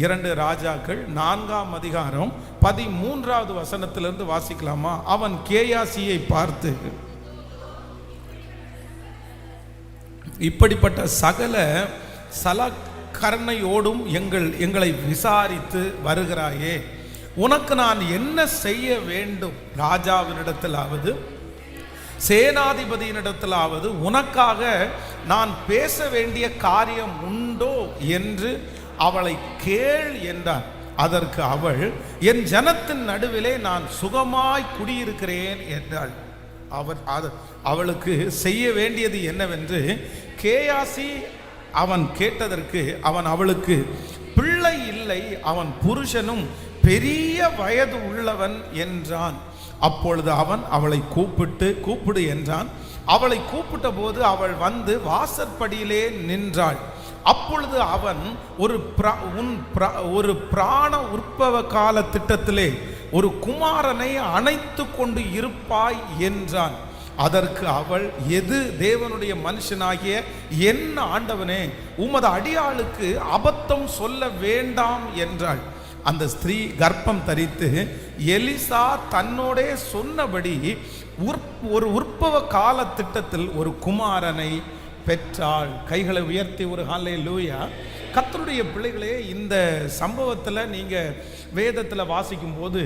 2 ராஜாக்கள் 4ஆம் அதிகாரம் 13வது வசனத்திலிருந்து வாசிக்கலாமா? அவன் கேயாசியை பார்த்து, இப்படிப்பட்ட சகல சலக்கரணையோடும் எங்களை விசாரித்து வருகிறாயே, உனக்கு நான் என்ன செய்ய வேண்டும்? ராஜாவினிடத்திலாவது சேனாதிபதியினிடத்திலாவது உனக்காக நான் பேச வேண்டிய காரியம் உண்டோ என்று அவளை கேள் என்றார். அதற்கு அவள், என் ஜனத்தின் நடுவிலே நான் சுகமாய் குடியிருக்கிறேன் என்றாள். அவளுக்கு செய்ய வேண்டியது என்னவென்று கேயாசி அவன் கேட்டதற்கு, அவன் அவளுக்கு பிள்ளை இல்லை, அவன் புருஷனும் பெரிய வயது உள்ளவன் என்றான். அப்பொழுது அவன் அவளை கூப்பிடு என்றான். அவளை கூப்பிட்ட போது அவள் வந்து வாசற்படியிலே நின்றாள். அப்பொழுது அவன் ஒரு பிராண உற்பவ கால திட்டத்திலே ஒரு குமாரனை அணைத்து கொண்டு இருப்பாய் என்றான். அதற்கு அவள், எது தேவனுடைய மனுஷனாகிய என் ஆண்டவனே, உமது அடியாளுக்கு அபத்தம் சொல்ல வேண்டாம் என்றாள். அந்த ஸ்திரீ கர்ப்பம் தரித்து எலிசா தன்னோடே சொன்னபடி ஒரு உற்பவ கால திட்டத்தில் ஒரு குமாரனை பெற்றாள். கைகளை உயர்த்தி ஒரு ஹல்லேலூயா. கர்த்தருடைய பிள்ளைகளே, இந்த சம்பவத்தில் நீங்கள் வேதத்தில் வாசிக்கும் போது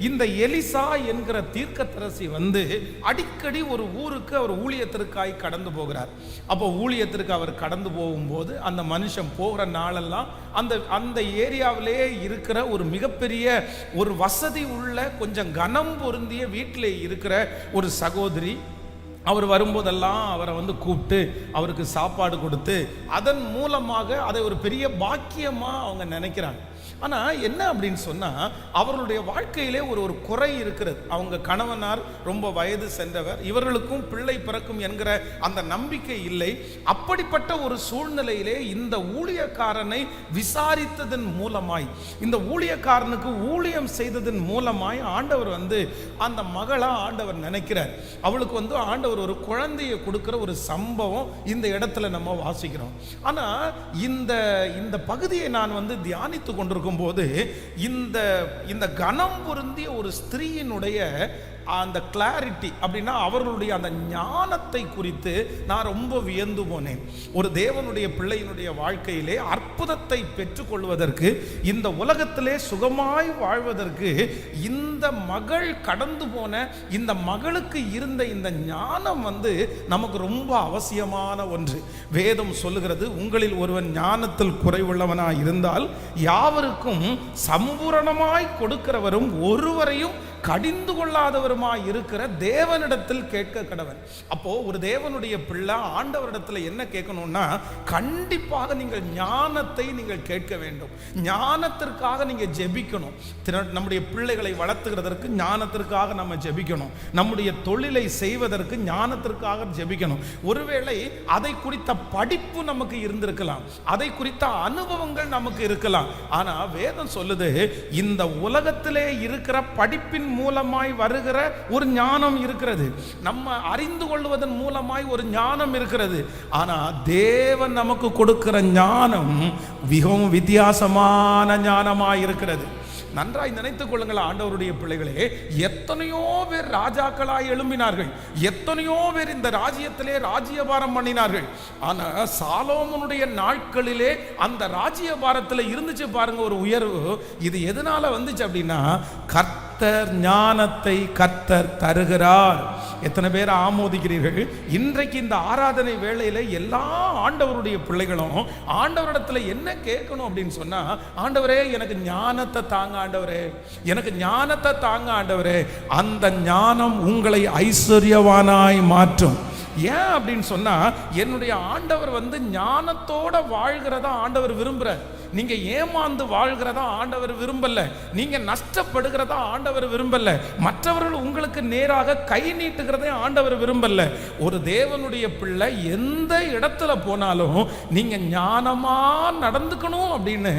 இந்த எலிசா என்கிற தீர்க்கதரிசி வந்து அடிக்கடி ஒரு ஊருக்கு அவர் ஊழியத்திற்காய் கடந்து போகிறார். அப்போ ஊழியத்திற்கு அவர் கடந்து போகும்போது அந்த மனுஷன் போகிற நாளெல்லாம் அந்த ஏரியாவிலே இருக்கிற ஒரு மிகப்பெரிய ஒரு வசதி உள்ள கொஞ்சம் கனம் பொருந்திய வீட்டிலே இருக்கிற ஒரு சகோதரி, அவர் வரும்போதெல்லாம் அவரை வந்து கூப்பிட்டு அவருக்கு சாப்பாடு கொடுத்து அதன் மூலமாக அதை ஒரு பெரிய பாக்கியமாக அவங்க நினைக்கிறாங்க. ஆனால் என்ன அப்படின்னு சொன்னால், அவர்களுடைய வாழ்க்கையிலே ஒரு குறை இருக்கிறது. அவங்க கணவனார் ரொம்ப வயது சென்றவர், இவர்களுக்கும் பிள்ளை பிறக்கும் என்கிற அந்த நம்பிக்கை இல்லை. அப்படிப்பட்ட ஒரு சூழ்நிலையிலே இந்த ஊழியக்காரனை விசாரித்ததன் மூலமாய், இந்த ஊழியக்காரனுக்கு ஊழியம் செய்ததன் மூலமாய் ஆண்டவர் வந்து அந்த மகளா ஆண்டவர் நினைக்கிறார். அவளுக்கு வந்து ஆண்டவர் ஒரு குழந்தையை கொடுக்கிற ஒரு சம்பவம் இந்த இடத்துல நம்ம வாசிக்கிறோம். ஆனால் இந்த பகுதியை நான் வந்து தியானித்து கொண்டிருக்கும் போது இந்த கனம் பொருந்திய ஒரு ஸ்திரீயினுடைய அந்த கிளாரிட்டி அப்படின்னா அவர்களுடைய அந்த ஞானத்தை குறித்து நான் ரொம்ப வியந்து போனேன். ஒரு தேவனுடைய பிள்ளையினுடைய வாழ்க்கையிலே அற்புதத்தை பெற்றுக்கொள்வதற்கு, இந்த உலகத்திலே சுகமாய் வாழ்வதற்கு இந்த மகள் கடந்து போன இந்த மகளுக்கு இருந்த இந்த ஞானம் வந்து நமக்கு ரொம்ப அவசியமான ஒன்று. வேதம் சொல்லுகிறது, உங்களில் ஒருவன் ஞானத்தில் குறைவுள்ளவனாய் இருந்தால் யாவருக்கும் சம்பூரணமாய் கொடுக்கிறவரும் ஒருவரையும் கடிந்து கொள்ளாதவருமாய் இருக்கிற தேவனிடத்தில் கேட்க கடவன். அப்போ ஒரு தேவனுடைய பிள்ளை ஆண்டவரிடத்தில் என்ன கேட்கணும்னா, கண்டிப்பாக நீங்கள் ஞானத்தை நீங்கள் கேட்க வேண்டும். ஞானத்திற்காக நீங்கள் ஜெபிக்கணும். நம்முடைய பிள்ளைகளை வளர்த்துகிறதற்கு ஞானத்திற்காக நம்ம ஜெபிக்கணும். நம்முடைய தொழிலை செய்வதற்கு ஞானத்திற்காக ஜெபிக்கணும். ஒருவேளை அதை குறித்த படிப்பு நமக்கு இருந்திருக்கலாம், அதை குறித்த அனுபவங்கள் நமக்கு இருக்கலாம். ஆனா வேதம் சொல்லுது, இந்த உலகத்திலே இருக்கிற படிப்பின் மூலமாய் வருகிற ஒரு ஞானம் இருக்கிறது, நம்ம அறிந்து கொள்வதன் மூலமாய் ஒரு ஞானம் இருக்கிறது. ஆனா தேவன் நமக்கு கொடுக்கிற ஞானம் மிகவும் வித்தியாசமான ஞானமாய் இருக்கிறது. நன்றாய் நினைத்துக் கொள்ளுங்கள் ஆண்டவருடைய பிள்ளைகளே, எத்தனையோ பேர் ராஜாக்களாய் எழும்பினார்கள், எத்தனையோ பேர் இந்த ராஜ்யத்திலே ராஜ்யபாரம் பண்ணினார்கள். ஆனா சாலோமோனுடைய நாட்களிலே அந்த ராஜ்யபாரத்தில் இருந்துச்சு பாருங்க ஒரு உயர்வு. இது எதனால வந்துச்சு அப்படின்னா, கர்த்தர் ஞானத்தை கர்த்தர் தருகிறார். எத்தனை பேர் ஆமோதிக்கிறீர்கள்? இன்றைக்கு இந்த ஆராதனை வேளையில எல்லா ஆண்டவருடைய பிள்ளைகளும் ஆண்டவரிடத்துல என்ன கேட்கணும் அப்படின்னு சொன்னா, ஆண்டவரே எனக்கு ஞானத்தை தாங்க, ஆண்டவரே எனக்கு ஞானத்தை தாங்க ஆண்டவரே. அந்த ஞானம் உங்களை ஐஸ்வர்யவானாய் மாற்றும். ஏன் அப்படின்னு சொன்னா, என்னுடைய ஆண்டவர் வந்து ஞானத்தோட வாழ்கிறதா ஆண்டவர் விரும்புறார். நீங்க ஏமாந்து வாழ்கிறதா ஆண்டவர் விரும்பல, நீங்க நஷ்டப்படுகிறதா ஆண்டவர் விரும்பல, மற்றவர்கள் உங்களுக்கு நேராக கை நீட்டுகிறதே ஆண்டவர் விரும்பல. ஒரு தேவனுடைய பிள்ளை எந்த இடத்துல போனாலும் நீங்க ஞானமா நடந்துக்கணும் அப்படின்னு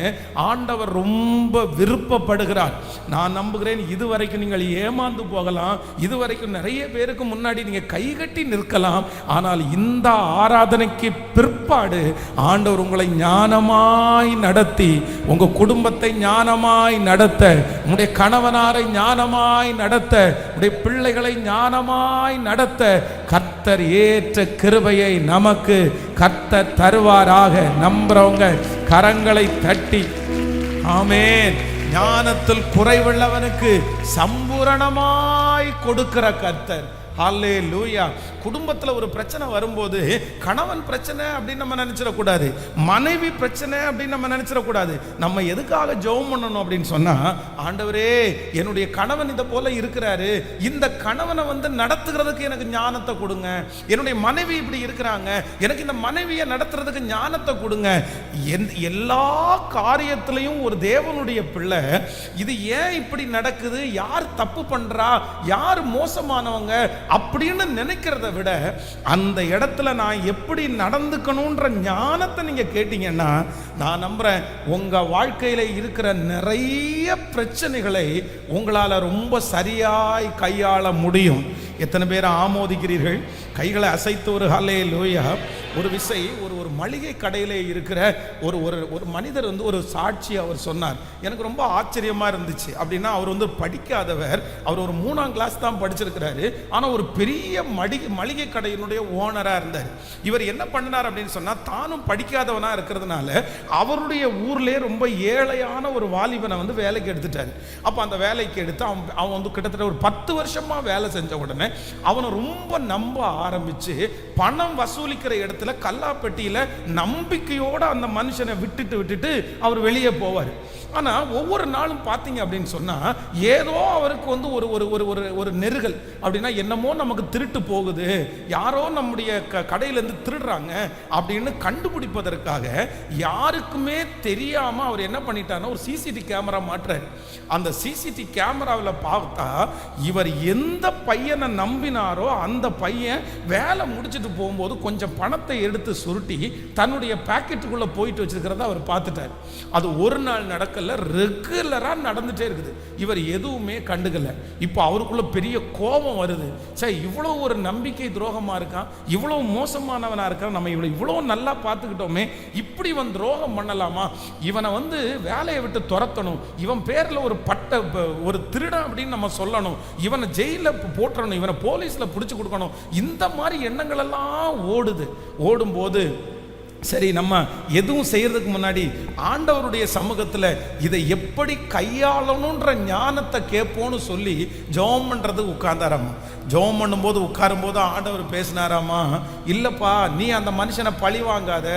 ஆண்டவர் ரொம்ப விருப்பப்படுகிறார். நான் நம்புகிறேன், இதுவரைக்கும் நீங்கள் ஏமாந்து போகலாம், இதுவரைக்கும் நிறைய பேருக்கு முன்னாடி நீங்க கைகட்டி நிற்கலாம். ஆனால் இந்த ஆராதனைக்கு பிற்பாடு ஆண்டவர் உங்களை ஞானமாய் நடத்தி உங்க குடும்பத்தை ஞானமாய் நடத்த, உங்களுடைய கணவனாரை ஞானமாய் நடத்த, உங்களுடைய பிள்ளைகளை ஞானமாய் நடத்த கர்த்தர் ஏற்ற கிருபையை நமக்கு கர்த்தர் தருவாராக. நம்புறவங்க கரங்களை தட்டி ஆமென். ஞானத்தில் குறைவுள்ளவனுக்கு சம்பூரணமாய் கொடுக்கிற கர்த்தர். ஹல்லேலூயா. குடும்பத்தில் ஒரு பிரச்சனை வரும்போது கணவன் பிரச்சனை அப்படின்னு நம்ம நினைச்சிடக்கூடாது, மனைவி பிரச்சனை அப்படின்னு நம்ம நினைச்சிடக்கூடாது. நம்ம எதுக்காக ஜெபம் பண்ணணும் அப்படின்னு சொன்னா, ஆண்டவரே என்னுடைய கணவன் இதை போல இருக்கிறாரு, இந்த கணவனை நடத்துகிறதுக்கு எனக்கு ஞானத்தை கொடுங்க. என்னுடைய மனைவி இப்படி இருக்கிறாங்க, எனக்கு இந்த மனைவியை நடத்துறதுக்கு ஞானத்தை கொடுங்க. எல்லா காரியத்திலையும் ஒரு தேவனுடைய பிள்ளை இது ஏன் இப்படி நடக்குது, யார் தப்பு பண்றா, யார் மோசமானவங்க அப்படின்னு நினைக்கிறத விட அந்த இடத்துல நான் எப்படி நடந்துக்கணும்ன்ற ஞானத்தை நீங்க கேட்டீங்கன்னா, நான் நம்புறேன் உங்க வாழ்க்கையில இருக்கிற நிறைய பிரச்சனைகளை உங்களால ரொம்ப சரியாய் கையாள முடியும். எத்தனை பேர் ஆமோதிக்கிறீர்கள்? கைகளை அசைத்து ஒரு ஹல்லேலூயா. ஒரு விசை ஒரு மளிகை கடையிலே இருக்கிற ஒரு மனிதர் ஒரு சாட்சி அவர் சொன்னார். எனக்கு ரொம்ப ஆச்சரியமா இருந்துச்சு. அப்படின்னா அவர் படிக்காதவர், அவர் ஒரு 3ஆம் கிளாஸ் தான் படிச்சிருக்கிறாரு. ஆனால் ஒரு பெரிய மளிகை கடையினுடைய ஓனராக இருந்தார். இவர் என்ன பண்ணார் அப்படின்னு சொன்னால், தானும் படிக்காதவனாக இருக்கிறதுனால அவருடைய ஊர்லேயே ரொம்ப ஏழையான ஒரு வாலிபனை வேலைக்கு எடுத்துட்டார். அப்போ அந்த வேலைக்கு எடுத்து அவன் கிட்டத்தட்ட ஒரு 10 வருஷமா வேலை செஞ்ச உடனே அவனை ரொம்ப நம்ப ஆரம்பிச்சு பணம் வசூலிக்கிற இடத்துல கல்லாப்பெட்டியில நம்பிக்கையோட அந்த மனுஷனை விட்டுட்டு அவர் வெளியே போவார். ஆனா ஒவ்வொரு நாளும் பார்த்தீங்க அப்படின்னு சொன்னா, ஏதோ அவருக்கு ஒரு நெருகல். அப்படின்னா என்னமோ நமக்கு திருட்டு போகுது, யாரோ நம்முடைய கடையிலேருந்து திருடுறாங்க அப்படின்னு கண்டுபிடிப்பதற்காக யாருக்குமே தெரியாம அவர் என்ன பண்ணிட்டாருன்னா ஒரு சிசிடிவி கேமரா மாட்டுறாரு. அந்த சிசிடிவி கேமராவில் பார்த்தா இவர் எந்த பையனை நம்பினாரோ அந்த பையன் வேலை முடிச்சுட்டு போகும்போது கொஞ்சம் பணத்தை எடுத்து சுருட்டி தன்னுடைய பாக்கெட்டுக்குள்ள போயிட்டு வச்சிருக்கிறத அவர் பார்த்துட்டார். அது ஒரு நாள் நடக்கல, ரெகுலரா நடந்துட்டே இருக்குது. இவர் எதுவுமே கண்டுக்கல. இப்போ அவருக்குள்ள பெரிய கோபம் வருது. சரி, இவ்வளவு ஒரு நம்பிக்கை துரோகமா இருக்கான், இவ்வளவு மோசமானவனா இருக்கான், நம்ம இவ்வளவு நல்லா பார்த்துக்கிட்டோமே, இப்படி துரோகம் பண்ணலாமா? இவனை வேலையை விட்டு துரத்தணும், இவன் பேர்ல ஒரு திருடன் அப்படின்னு நம்ம சொல்லணும், இவனை ஜெயில போட்டுறணும், இவனை போலீஸ்ல பிடிச்சு கொடுக்கணும். இந்த மாதிரி எண்ணங்கள் எல்லாம் ஓடும்போது சரி, நம்ம எதுவும் செய்யறதுக்கு முன்னாடி ஆண்டவருடைய சமூகத்தில் இதை எப்படி கையாளணுன்ற ஞானத்தை கேட்போன்னு சொல்லி ஜெபம் பண்றது உட்கார்ந்தாராமா. ஜெபம் பண்ணும்போது உட்காரும்போது ஆண்டவர் பேசினாராமா, இல்லப்பா நீ அந்த மனுஷனை பழி வாங்காத,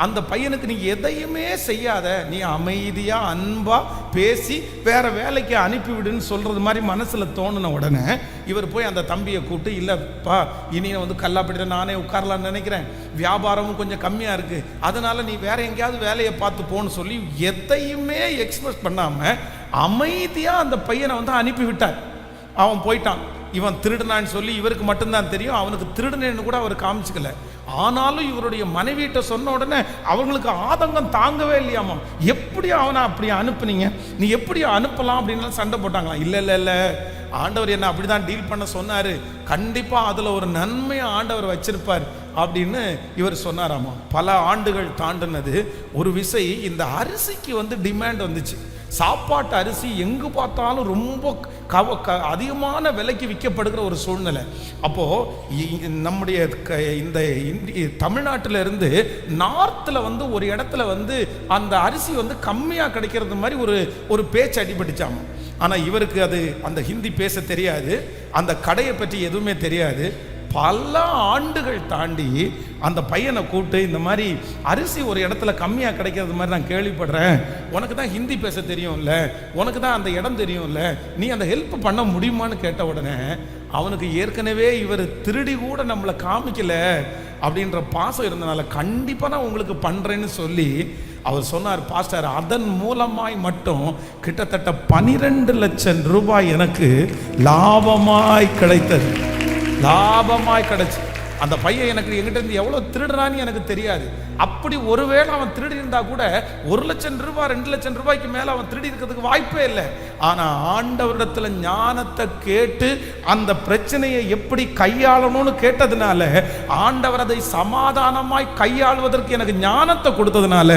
அந்த பையனுக்கு நீ எதையுமே செய்யாத, நீ அமைதியா அன்பா பேசி வேற வேலைக்கு அனுப்பிவிடுன்னு சொல்றது மாதிரி மனசுல தோணுன உடனே இவர் போய் அந்த தம்பியை கூப்பிட்டு, இல்லப்பா இனி கல்லாப்பட்டியில் நானே உட்காரலான்னு நினைக்கிறேன், வியாபாரமும் கொஞ்சம் கம்மியா இருக்கு, அதனால நீ வேற எங்கேயாவது வேலையை பார்த்து போன்னு சொல்லி எதையுமே எக்ஸ்பிரஸ் பண்ணாம அமைதியா அந்த பையனை அனுப்பி விட்டார். அவன் போயிட்டான். இவன் திருடுனான்னு சொல்லி இவருக்கு மட்டும்தான் தெரியும், அவனுக்கு திருடுனேன்னு கூட அவர் காமிச்சுக்கல. ஆனாலும் இவருடைய மனைவிட்ட சொன்ன உடனே அவங்களுக்கு ஆதங்கம் தாங்கவே இல்லையாமா. எப்படி அவனை அப்படி அனுப்புனீங்க, நீ எப்படி அனுப்பலாம் அப்படின்னு சண்டை போட்டாங்களாம். இல்ல ஆண்டவர் என்ன அப்படிதான் டீல் பண்ண சொன்னாரு, கண்டிப்பா அதுல ஒரு நன்மையை ஆண்டவர் வச்சிருப்பார் அப்படின்னு இவர் சொன்னாராமா. பல ஆண்டுகள் தாண்டினது. ஒரு விசை இந்த அரிசிக்கு டிமாண்ட் வந்துச்சு. சாப்பாட்டு அரிசி எங்கு பார்த்தாலும் ரொம்ப அதிகமான விலைக்கு விற்கப்படுகிற ஒரு சூழ்நிலை. அப்போ நம்முடைய இந்த தமிழ்நாட்டில இருந்து நார்த்தில் ஒரு இடத்துல அந்த அரிசி கம்மியாக கிடைக்கிறது மாதிரி ஒரு பேச்சு அடிபட்டுச்சாமா. ஆனால் இவருக்கு அந்த ஹிந்தி பேச தெரியாது, அந்த கடையை பற்றி எதுவுமே தெரியாது. பல ஆண்டுகள் தாண்டி அந்த பையனை கூப்பிட்டு, இந்த மாதிரி அரிசி ஒரு இடத்துல கம்மியாக கிடைக்கிறது மாதிரி நான் கேள்விப்படுறேன், உனக்கு தான் ஹிந்தி பேச தெரியும்ல, உனக்கு தான் அந்த இடம் தெரியும்ல, நீ அந்த ஹெல்ப் பண்ண முடியுமான்னு கேட்ட உடனே அவனுக்கு ஏற்கனவே இவர் திருடி கூட நம்மளை காமிக்கல அப்படின்ற பாசம் இருந்தனால கண்டிப்பாக நான் உங்களுக்கு பண்ணுறேன்னு சொல்லி அவர் சொன்னார். பாஸ்டர், அதன் மூலமாய் மட்டும் கிட்டத்தட்ட 12 லட்சம் ரூபாய் எனக்கு லாபமாய் கிடைத்தது. லாபமாய் கிடைச்சு அந்த பையன் எனக்கு எங்கிட்ட இருந்து எவ்வளவு திருடுறான்னு எனக்கு தெரியாது. அப்படி ஒருவேளை அவன் திருடி இருந்தா கூட 1,00,000 ரூபாய் 2,00,000 ரூபாய்க்கு மேல அவன் திருடி இருக்கிறதுக்கு வாய்ப்பே இல்லை. ஆனா ஆண்டவரிடத்துல ஞானத்தை கேட்டு அந்த பிரச்சனையை எப்படி கையாளணும்னு கேட்டதுனால ஆண்டவர் அதை சமாதானமாய் கையாளுவதற்கு எனக்கு ஞானத்தை கொடுத்ததுனால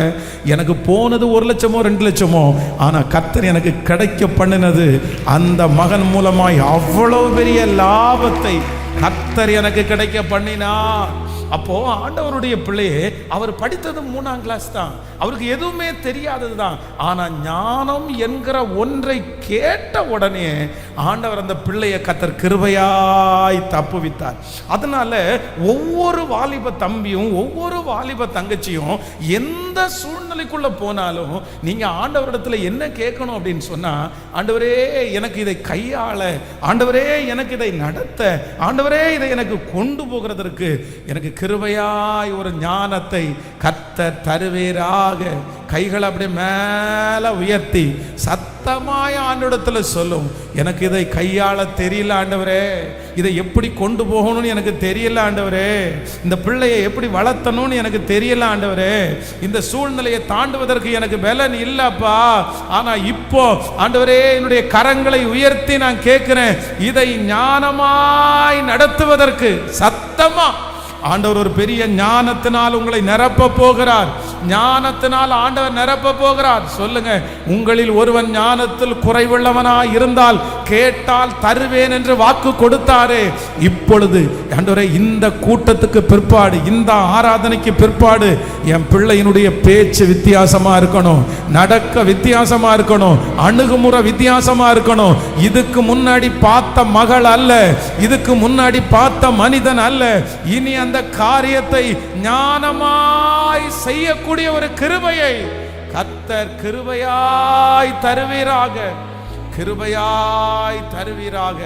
எனக்கு போனது 1,00,000 2,00,000, ஆனா கர்த்தர் எனக்கு கிடைக்க பண்ணினது அந்த மகன் மூலமாய் அவ்வளவு பெரிய லாபத்தை கர்த்தர் எனக்கு கிடைக்க பண்ணினார். அப்போ ஆண்டவருடைய பிள்ளையே, அவர் படித்தது 3ஆம் கிளாஸ் தான், அவருக்கு எதுவுமே தெரியாதது தான். ஆனா ஞானம் என்கிற ஒன்றை கேட்ட உடனே ஆண்டவர் அந்த பிள்ளையை கர்த்தர் கிருபையாய் தப்புவித்தார். அதனால ஒவ்வொரு வாலிப தம்பியும் ஒவ்வொரு வாலிப தங்கச்சியும் எந்த சூழ்நிலைக்குள்ள போனாலும் நீங்க ஆண்டவரிடத்துல என்ன கேட்கணும் அப்படின்னு சொன்னா, ஆண்டவரே எனக்கு இதை கையாள, ஆண்டவரே எனக்கு இதை நடத்த, ஆண்டவரே இதை எனக்கு கொண்டு போகிறதற்கு எனக்கு கிருபையாய் ஒரு ஞானத்தை கர்த்தர் தருவீராக. கைகளை அப்படியே மேல உயர்த்தி சத்தமாய் ஆண்டவரிடத்துல சொல்லும், எனக்கு இதை கையாள தெரியல ஆண்டவரே, இதை எப்படி கொண்டு போகணும்னு எனக்கு தெரியல ஆண்டவரே, இந்த பிள்ளையை எப்படி வளர்த்தணும்னு எனக்கு தெரியல ஆண்டவரே, இந்த சூழ்நிலையை தாண்டுவதற்கு எனக்கு பலன் இல்லப்பா. ஆனா இப்போ ஆண்டவரே என்னுடைய கரங்களை உயர்த்தி நான் கேட்கிறேன், இதை ஞானமாய் நடத்துவதற்கு சத்தமா ஆண்டவர் ஒரு பெரிய ஞானத்தினால் உங்களை நிரப்ப போகிறார். ஞானத்தினால் ஆண்டவர் நிரப்ப போகிறார். சொல்லுங்க, உங்களில் ஒருவன் ஞானத்தில் குறைவுள்ளவனாய் இருந்தால் கேட்டால் தருவேன் என்று வாக்கு கொடுத்தாரே, இப்பொழுது ஆண்டவரே இந்த கூட்டத்துக்கு பிற்பாடு, இந்த ஆராதனைக்கு பிற்பாடு என் பிள்ளையினுடைய பேச்சு வித்தியாசமா இருக்கணும், நடக்க வித்தியாசமா இருக்கணும், அணுகுமுறை வித்தியாசமா இருக்கணும். இதுக்கு முன்னாடி பார்த்த மகள் அல்ல, இதுக்கு முன்னாடி பார்த்த மனிதன் அல்ல, இனி அந்த காரியத்தை ஞானமாய் செய்யக்கூடிய ஒரு கிருபையை கர்த்தர் கிருபையாய் தருவீராக, கிருபையாய் தருவீராக.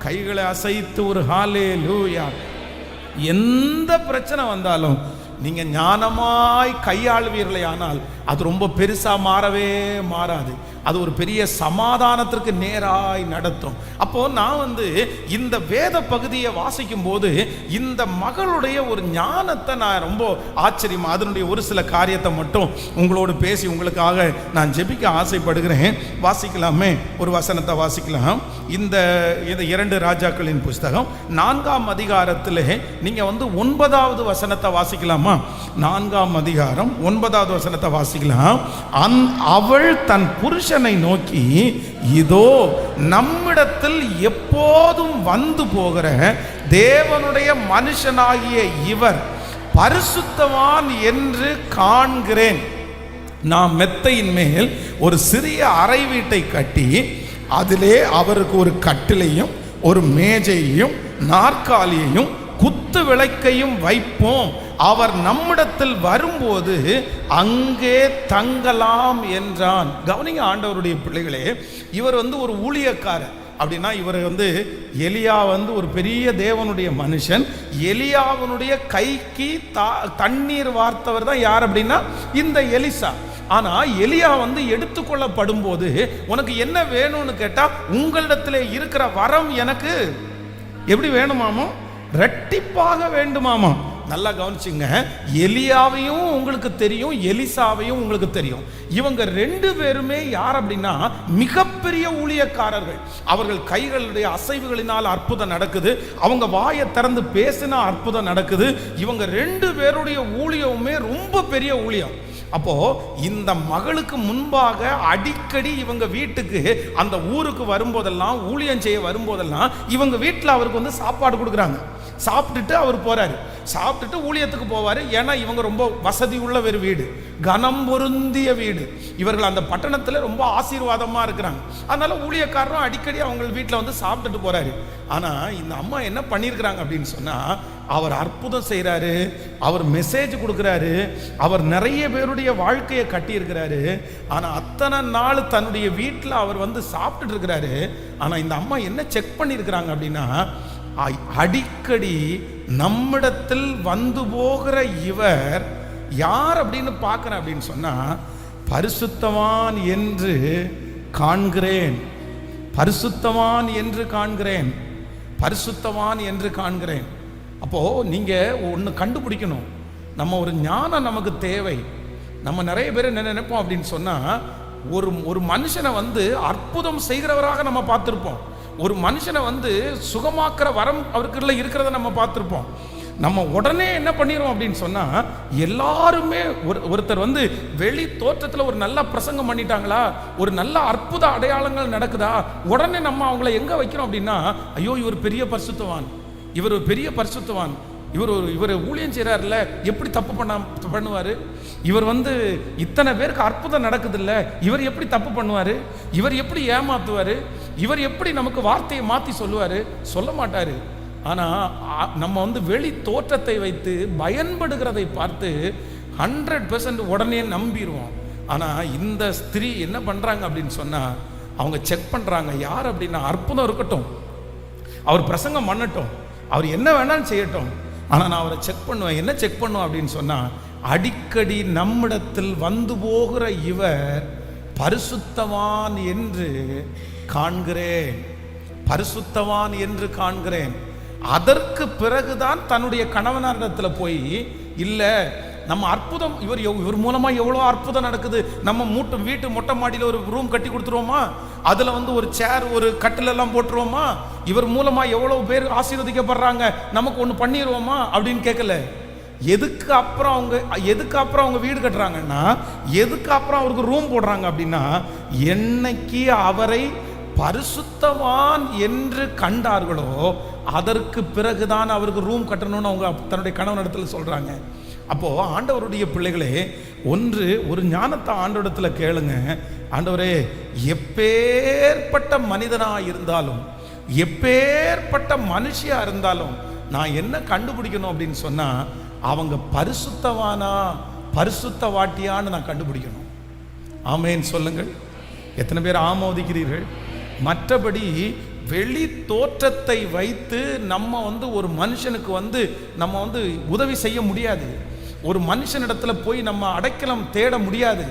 கைகளை அசைத்து ஒரு ஹல்லேலூயா. எந்த பிரச்சனை வந்தாலும் நீங்க ஞானமாய் கையாளுவீர்களே ஆனால் அது ரொம்ப பெருசா மாறவே மாறாது, அது ஒரு பெரிய சமாதானத்திற்கு நேராய் நடத்தும். அப்போ நான் இந்த வேத பகுதியை வாசிக்கும் போது இந்த மகளுடைய ஒரு ஞானத்தை நான் ரொம்ப ஆச்சரியமா, அதனுடைய ஒரு சில காரியத்தை மட்டும் உங்களோடு பேசி உங்களுக்காக நான் ஜெபிக்க ஆசைப்படுகிறேன். வாசிக்கலாமே, ஒரு வசனத்தை வாசிக்கலாம். இந்த 2 ராஜாக்களின் புஸ்தகம் 4ஆம் அதிகாரத்தில் நீங்க 9வது வசனத்தை வாசிக்கலாமா? 4ஆம் அதிகாரம் 9வது வசனத்தை வாசிக்கலாம். அவள் தன் புருஷனை நோக்கி, இதோ நம்மிடத்தில் எப்போதும் வந்து போகிற தேவனுடைய மனுஷனாகிய இவர் பரிசுத்தவான் என்று காண்கிறேன். நாம் மெத்தையின் மேல் ஒரு சிறிய அறை வீட்டை கட்டி அதிலே அவருக்கு ஒரு கட்டிலையும் ஒரு மேஜையையும் நாற்காலியையும் குத்து விளக்கையும் வைப்போம், அவர் நம்மிடத்தில் வரும்போது அங்கே தங்கலாம் என்றான். கவனிங்க ஆண்டவருடைய பிள்ளைகளே, இவர் ஒரு ஊழியக்காரர். அப்படின்னா இவர் எலியா ஒரு பெரிய தேவனுடைய மனுஷன். எலியாவனுடைய கைக்கு தண்ணீர் வார்த்தவர் தான் யார் அப்படின்னா இந்த எலிசா. ஆனா எலியா எடுத்துக்கொள்ளப்படும் போது உனக்கு என்ன வேணும்னு கேட்டா, உங்களிடத்தில் இருக்கிற வரம் எனக்கு எப்படி வேணுமாமோ, ரெட்டிப்பாக வேண்டுமாமா. நல்லா கவனிச்சுங்க, எலியாவையும் உங்களுக்கு தெரியும், எலிசாவையும் உங்களுக்கு தெரியும். இவங்க 2 பேருமே யார் அப்படின்னா மிகப்பெரிய ஊழியக்காரர்கள். அவர்கள் கைகளுடைய அசைவுகளினால் அற்புதம் நடக்குது, அவங்க வாயை திறந்து பேசினா அற்புதம் நடக்குது. இவங்க 2 பேருடைய ஊழியமுமே ரொம்ப பெரிய ஊழியம். அப்போ இந்த மகளுக்கு முன்பாக அடிக்கடி இவங்க வீட்டுக்கு அந்த ஊருக்கு வரும்போதெல்லாம், ஊழியம் செய்ய வரும்போதெல்லாம் இவங்க வீட்டில் அவருக்கு சாப்பாடு கொடுக்குறாங்க. சாப்பிட்டுட்டு அவர் போறாரு, சாப்பிட்டுட்டு ஊழியத்துக்கு போவார். ஏன்னா இவங்க ரொம்ப வசதி உள்ள ஒரு வீடு, கனம் பொருந்திய வீடு. இவர்கள் அந்த பட்டணத்தில் ரொம்ப ஆசீர்வாதமாக இருக்கிறாங்க. அதனால ஊழியக்காரரும் அடிக்கடி அவங்க வீட்டில் சாப்பிட்டுட்டு போறாரு. ஆனால் இந்த அம்மா என்ன பண்ணியிருக்கிறாங்க அப்படின்னு சொன்னால், அவர் அற்புதம் செய்கிறாரு, அவர் மெசேஜ் கொடுக்குறாரு, அவர் நிறைய பேருடைய வாழ்க்கையை கட்டியிருக்கிறாரு. ஆனால் அத்தனை நாள் தன்னுடைய வீட்டில் அவர் சாப்பிட்டுட்டு இருக்கிறாரு. ஆனால் இந்த அம்மா என்ன செக் பண்ணியிருக்கிறாங்க அப்படின்னா, அடிக்கடி நம்மிடத்தில் வந்து போகிற இவர் யார் அப்படின்னு பார்க்கிறேன் அப்படின்னு சொன்னா, பரிசுத்தவான் என்று காண்கிறேன், பரிசுத்தவான் என்று காண்கிறேன், பரிசுத்தவான் என்று காண்கிறேன். அப்போது நீங்கள் ஒன்று கண்டுபிடிக்கணும், நம்ம ஒரு ஞானம் நமக்கு தேவை. நம்ம நிறைய பேர் என்ன நினைப்போம் அப்படின்னு சொன்னால், ஒரு மனுஷனை வந்து அற்புதம் செய்கிறவராக நம்ம பார்த்துருப்போம், ஒரு மனுஷனை வந்து சுகமாக்குற வரம் அவருக்குள்ள இருக்கிறத நம்ம பார்த்துருப்போம். நம்ம உடனே என்ன பண்ணிடுவோம் அப்படின்னு சொன்னால், எல்லாருமே ஒருத்தர் வந்து வெளி தோற்றத்தில் ஒரு நல்ல பிரசங்கம் பண்ணிட்டாங்களா, ஒரு நல்ல அற்புத அடையாளங்கள் நடக்குதா, உடனே நம்ம அவங்கள எங்கே வைக்கிறோம் அப்படின்னா, ஐயோ இவர் பெரிய பரிசுத்தவான், இவர் ஒரு பெரிய பரிசுத்தவான், இவர் ஊழியம் செய்கிறார்ல, எப்படி தப்பு பண்ணுவார், இவர் வந்து இத்தனை பேருக்கு அற்புதம் நடக்குது இல்லை, இவர் எப்படி தப்பு பண்ணுவார், இவர் எப்படி ஏமாத்துவார், இவர் எப்படி நமக்கு வார்த்தையை மாற்றி சொல்லுவார், சொல்ல மாட்டார். ஆனால் நம்ம வந்து வெளி தோற்றத்தை வைத்து பயன்படுகிறதை பார்த்து 100% உடனே நம்பிடுவோம். ஆனால் இந்த ஸ்திரீ என்ன பண்ணுறாங்க அப்படின்னு சொன்னால், அவங்க செக் பண்ணுறாங்க, யார் அப்படின்னா அற்புதம் இருக்கட்டும், அவர் பிரசங்கம் பண்ணட்டும், அவர் என்ன வேணாலும் செய்யட்டும், ஆனால் நான் அவரை செக் பண்ணுவேன். என்ன செக் பண்ணுவோம் அப்படின்னு சொன்னால், அடிக்கடி நம்மிடத்தில் வந்து போகிற இவர் பரிசுத்தவான் என்று காண்கிறேன், பரிசுத்தவான் என்று காண்கிறேன். அதற்கு பிறகுதான் தன்னுடைய கணவனாரிடத்தில் போய், இல்லை நம்ம அற்புதம், இவர் மூலமாக எவ்வளோ அற்புதம் நடக்குது, நம்ம வீட்டு மொட்டை மாடியில் ஒரு ரூம் கட்டி கொடுத்துருவோமா, அதில் வந்து ஒரு சேர் ஒரு கட்டிலெல்லாம் போட்டுருவோமா, இவர் மூலமாக எவ்வளோ பேர் ஆசீர்வதிக்கப்படுறாங்க, நமக்கு ஒன்று பண்ணிடுவோமா அப்படின்னு கேட்கல. எதுக்கு அப்புறம் அவங்க வீடு கட்டுறாங்கன்னா, எதுக்கு அப்புறம் அவருக்கு ரூம் போடுறாங்க அப்படின்னா, என்னைக்கு அவரை பரிசுத்தவான் என்று கண்டார்களோ அதற்கு பிறகுதான் அவருக்கு ரூம் கட்டணும்னு அவங்க தன்னுடைய கணவனிடத்தில் சொல்றாங்க. அப்போ ஆண்டவருடைய பிள்ளைகளே, ஒரு ஞானத்தை ஆண்டவரிடத்தில் கேளுங்க. ஆண்டவரே, எப்பேற்பட்ட மனிதனா இருந்தாலும், எப்பேற்பட்ட மனுஷியா இருந்தாலும், நான் என்ன கண்டுபிடிக்கணும் அப்படின்னு சொன்னா, அவங்க பரிசுத்தவானா பரிசுத்தவாட்டியான்னு நான் கண்டுபிடிக்கணும். ஆமேன் சொல்லுங்கள். எத்தனை பேர் ஆமோதிக்கிறீர்கள்? மற்றபடி வெளி தோற்றத்தை வைத்து நம்ம வந்து ஒரு மனுஷனுக்கு வந்து நம்ம வந்து உதவி செய்ய முடியாது, ஒரு மனுஷனிடத்துல போய் நம்ம அடைக்கலம் தேட முடியாது.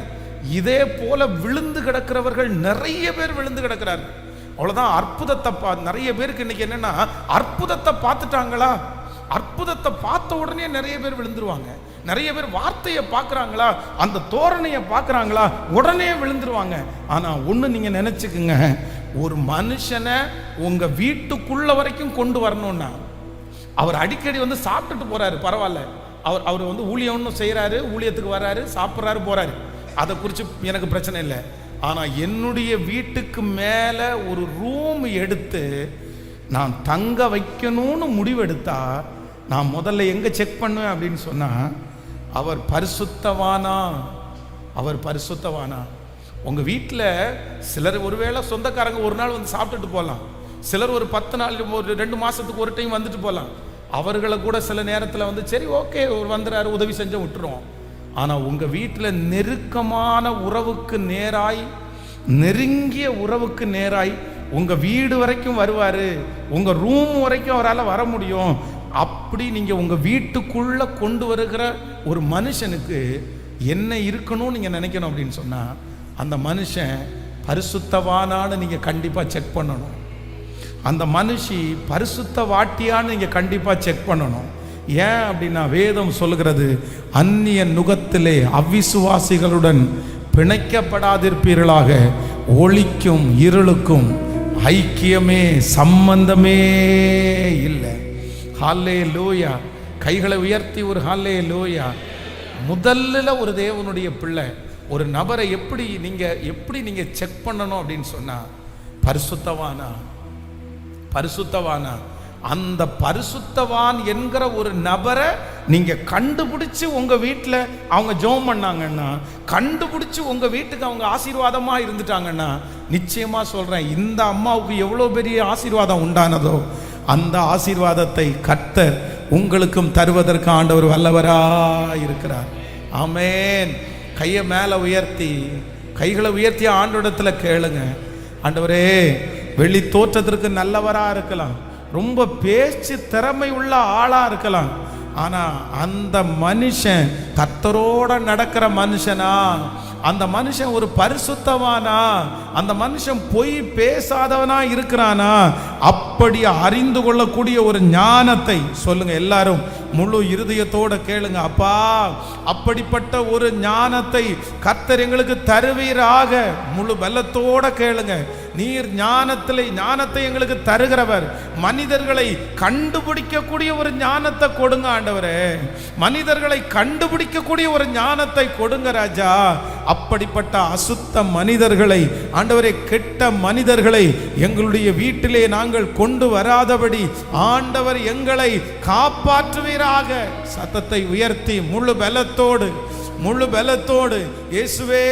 இதே போல விழுந்து கிடக்கிறவர்கள் நிறைய பேர் விழுந்து கிடக்கிறார்கள். அவ்வளவுதான். அற்புதத்தை நிறைய பேருக்கு இன்னைக்கு என்னன்னா, அற்புதத்தை பார்த்துட்டாங்களா, அற்புதத்தை பார்த்த உடனே நிறைய பேர் விழுந்துருவாங்க. நிறைய பேர் வார்த்தையை பார்க்குறாங்களா, அந்த தோரணையை பார்க்குறாங்களா, உடனே விழுந்துருவாங்க. ஆனால் ஒன்று நீங்கள் நினச்சிக்குங்க, ஒரு மனுஷனை உங்கள் வீட்டுக்குள்ள வரைக்கும் கொண்டு வரணும்னா, அவர் அடிக்கடி வந்து சாப்பிட்டுட்டு போகிறாரு, பரவாயில்ல, அவர் வந்து ஊழியம்னு செய்கிறாரு, ஊழியத்துக்கு வர்றாரு, சாப்பிட்றாரு, போகிறாரு, அதை குறித்து எனக்கு பிரச்சனை இல்லை. ஆனால் என்னுடைய வீட்டுக்கு மேலே ஒரு ரூம் எடுத்து நான் தங்க வைக்கணும்னு முடிவெடுத்தா, நான் முதல்ல எங்கே செக் பண்ணுவேன் அப்படின்னு சொன்னால், அவர் பரிசுத்தவானா, அவர் பரிசுத்தவானா. உங்கள் வீட்டில் சிலர் ஒருவேளை சொந்தக்காரங்க ஒரு நாள் வந்து சாப்பிட்டுட்டு போகலாம், சிலர் ஒரு 10 நாள் ஒரு 2 மாதத்துக்கு ஒரு டைம் வந்துட்டு போகலாம். அவர்களை கூட சில நேரத்தில் வந்து சரி ஓகே ஒரு வந்துடுறாரு உதவி செஞ்ச விட்டுருவோம். ஆனால் உங்கள் வீட்டில் நெருக்கமான உறவுக்கு நேராய், நெருங்கிய உறவுக்கு நேராய் உங்கள் வீடு வரைக்கும் வருவார், உங்கள் ரூம் வரைக்கும் அவரால் வர முடியும். அப்படி நீங்கள் உங்கள் வீட்டுக்குள்ளே கொண்டு வருகிற ஒரு மனுஷனுக்கு என்ன இருக்கணும்னு நீங்கள் நினைக்கணும் அப்படின்னு சொன்னால், அந்த மனுஷன் பரிசுத்தவானான்னு நீங்கள் கண்டிப்பாக செக் பண்ணணும். அந்த மனுஷி பரிசுத்த வாட்டியான்னு நீங்கள் கண்டிப்பாக செக் பண்ணணும். ஏன் அப்படின்னா வேதம் சொல்லுகிறது, அந்நிய நுகத்திலே அவிசுவாசிகளுடன் பிணைக்கப்படாதிருப்பீர்களாக, ஒளிக்கும் இருளுக்கும் ஐக்கியமே சம்பந்தமே இல்லை. ஹல்லேலூயா. கைகளை உயர்த்தி ஒரு ஹல்லேலூயா. முதல்ல ஒரு தேவனுடைய பிள்ளை ஒரு நபரை எப்படி நீங்க செக் பண்ணணும் அப்படின்னு சொன்னா, பரிசுத்தவானா, பரிசுத்தவானா. அந்த பரிசுத்தவான் என்கிற ஒரு நபரை நீங்க கண்டுபிடிச்சு உங்க வீட்டில் அவங்க ஜெபம் பண்ணாங்கன்னா, கண்டுபிடிச்சு உங்க வீட்டுக்கு அவங்க ஆசீர்வாதமா இருந்துட்டாங்கன்னா, நிச்சயமா சொல்றேன், இந்த அம்மாவுக்கு எவ்வளவு பெரிய ஆசீர்வாதம் உண்டானதோ அந்த ஆசீர்வாதத்தை கர்த்தர் உங்களுக்கும் தருவதற்கு ஆண்டவர் வல்லவராய் இருக்கிறார். ஆமென். கையை மேலே உயர்த்தி, கைகளை உயர்த்தி ஆண்டவரிடத்துல கேளுங்க. ஆண்டவரே, வெளி தோற்றத்திற்கு நல்லவராக இருக்கலாம், ரொம்ப பேச்சு திறமை உள்ள ஆளாக இருக்கலாம், ஆனா அந்த மனுஷன் கர்த்தரோட நடக்கிற மனுஷனா, அந்த மனுஷன் ஒரு பரிசுத்தவானா, அந்த மனுஷன் பொய் பேசாதவனா இருக்கிறானா, அப்படி அறிந்து கொள்ளக்கூடிய ஒரு ஞானத்தை சொல்லுங்க எல்லாரும் முழு இருதயத்தோட கேளுங்க. அப்பா, அப்படிப்பட்ட ஒரு ஞானத்தை கர்த்தர் எங்களுக்கு தருவீராக. முழு பலத்தோட கேளுங்க. நீர் ஞானத்தை எங்களுக்கு தருகிறவர். மனிதர்களை கண்டுபிடிக்கக்கூடிய ஒரு ஞானத்தை கொடுங்க ஆண்டவரே. மனிதர்களை கண்டுபிடிக்கக்கூடிய ஒரு ஞானத்தை கொடுங்க ராஜா. அப்படிப்பட்ட அசுத்த மனிதர்களை ஆண்டவரே, கெட்ட மனிதர்களை எங்களுடைய வீட்டிலே நாங்கள் கொண்டு வராதபடி ஆண்டவர் எங்களை காப்பாற்றுவீராக. சத்தத்தை உயர்த்தி முழு பலத்தோடு இயேசுவே,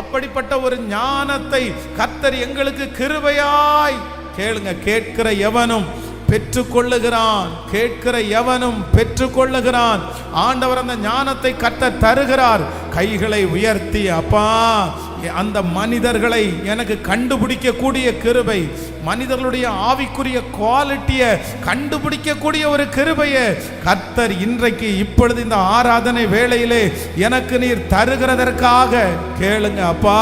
அப்படிப்பட்ட ஒரு ஞானத்தை கர்த்தர் எங்களுக்கு கிருபையாய் கேளுங்க. கேட்கிற எவனும் பெற்றுக்கொள்ளுகிறான், கேட்கிற எவனும் பெற்றுக்கொள்ளுகிறான். ஆண்டவர் அந்த ஞானத்தை கர்த்தர் தருகிறார். கைகளை உயர்த்தி, அப்பா, அந்த மனிதர்களை எனக்கு கண்டுபிடிக்கக்கூடிய கிருபை, மனிதர்களுடைய ஆவிக்குரிய குவாலிட்டியை கண்டுபிடிக்கக்கூடிய ஒரு கிருபையை கர்த்தர் இன்றைக்கு இப்பொழுது இந்த ஆராதனை வேளையிலே எனக்கு நீர் தருகிறதற்காக கேளுங்க. அப்பா,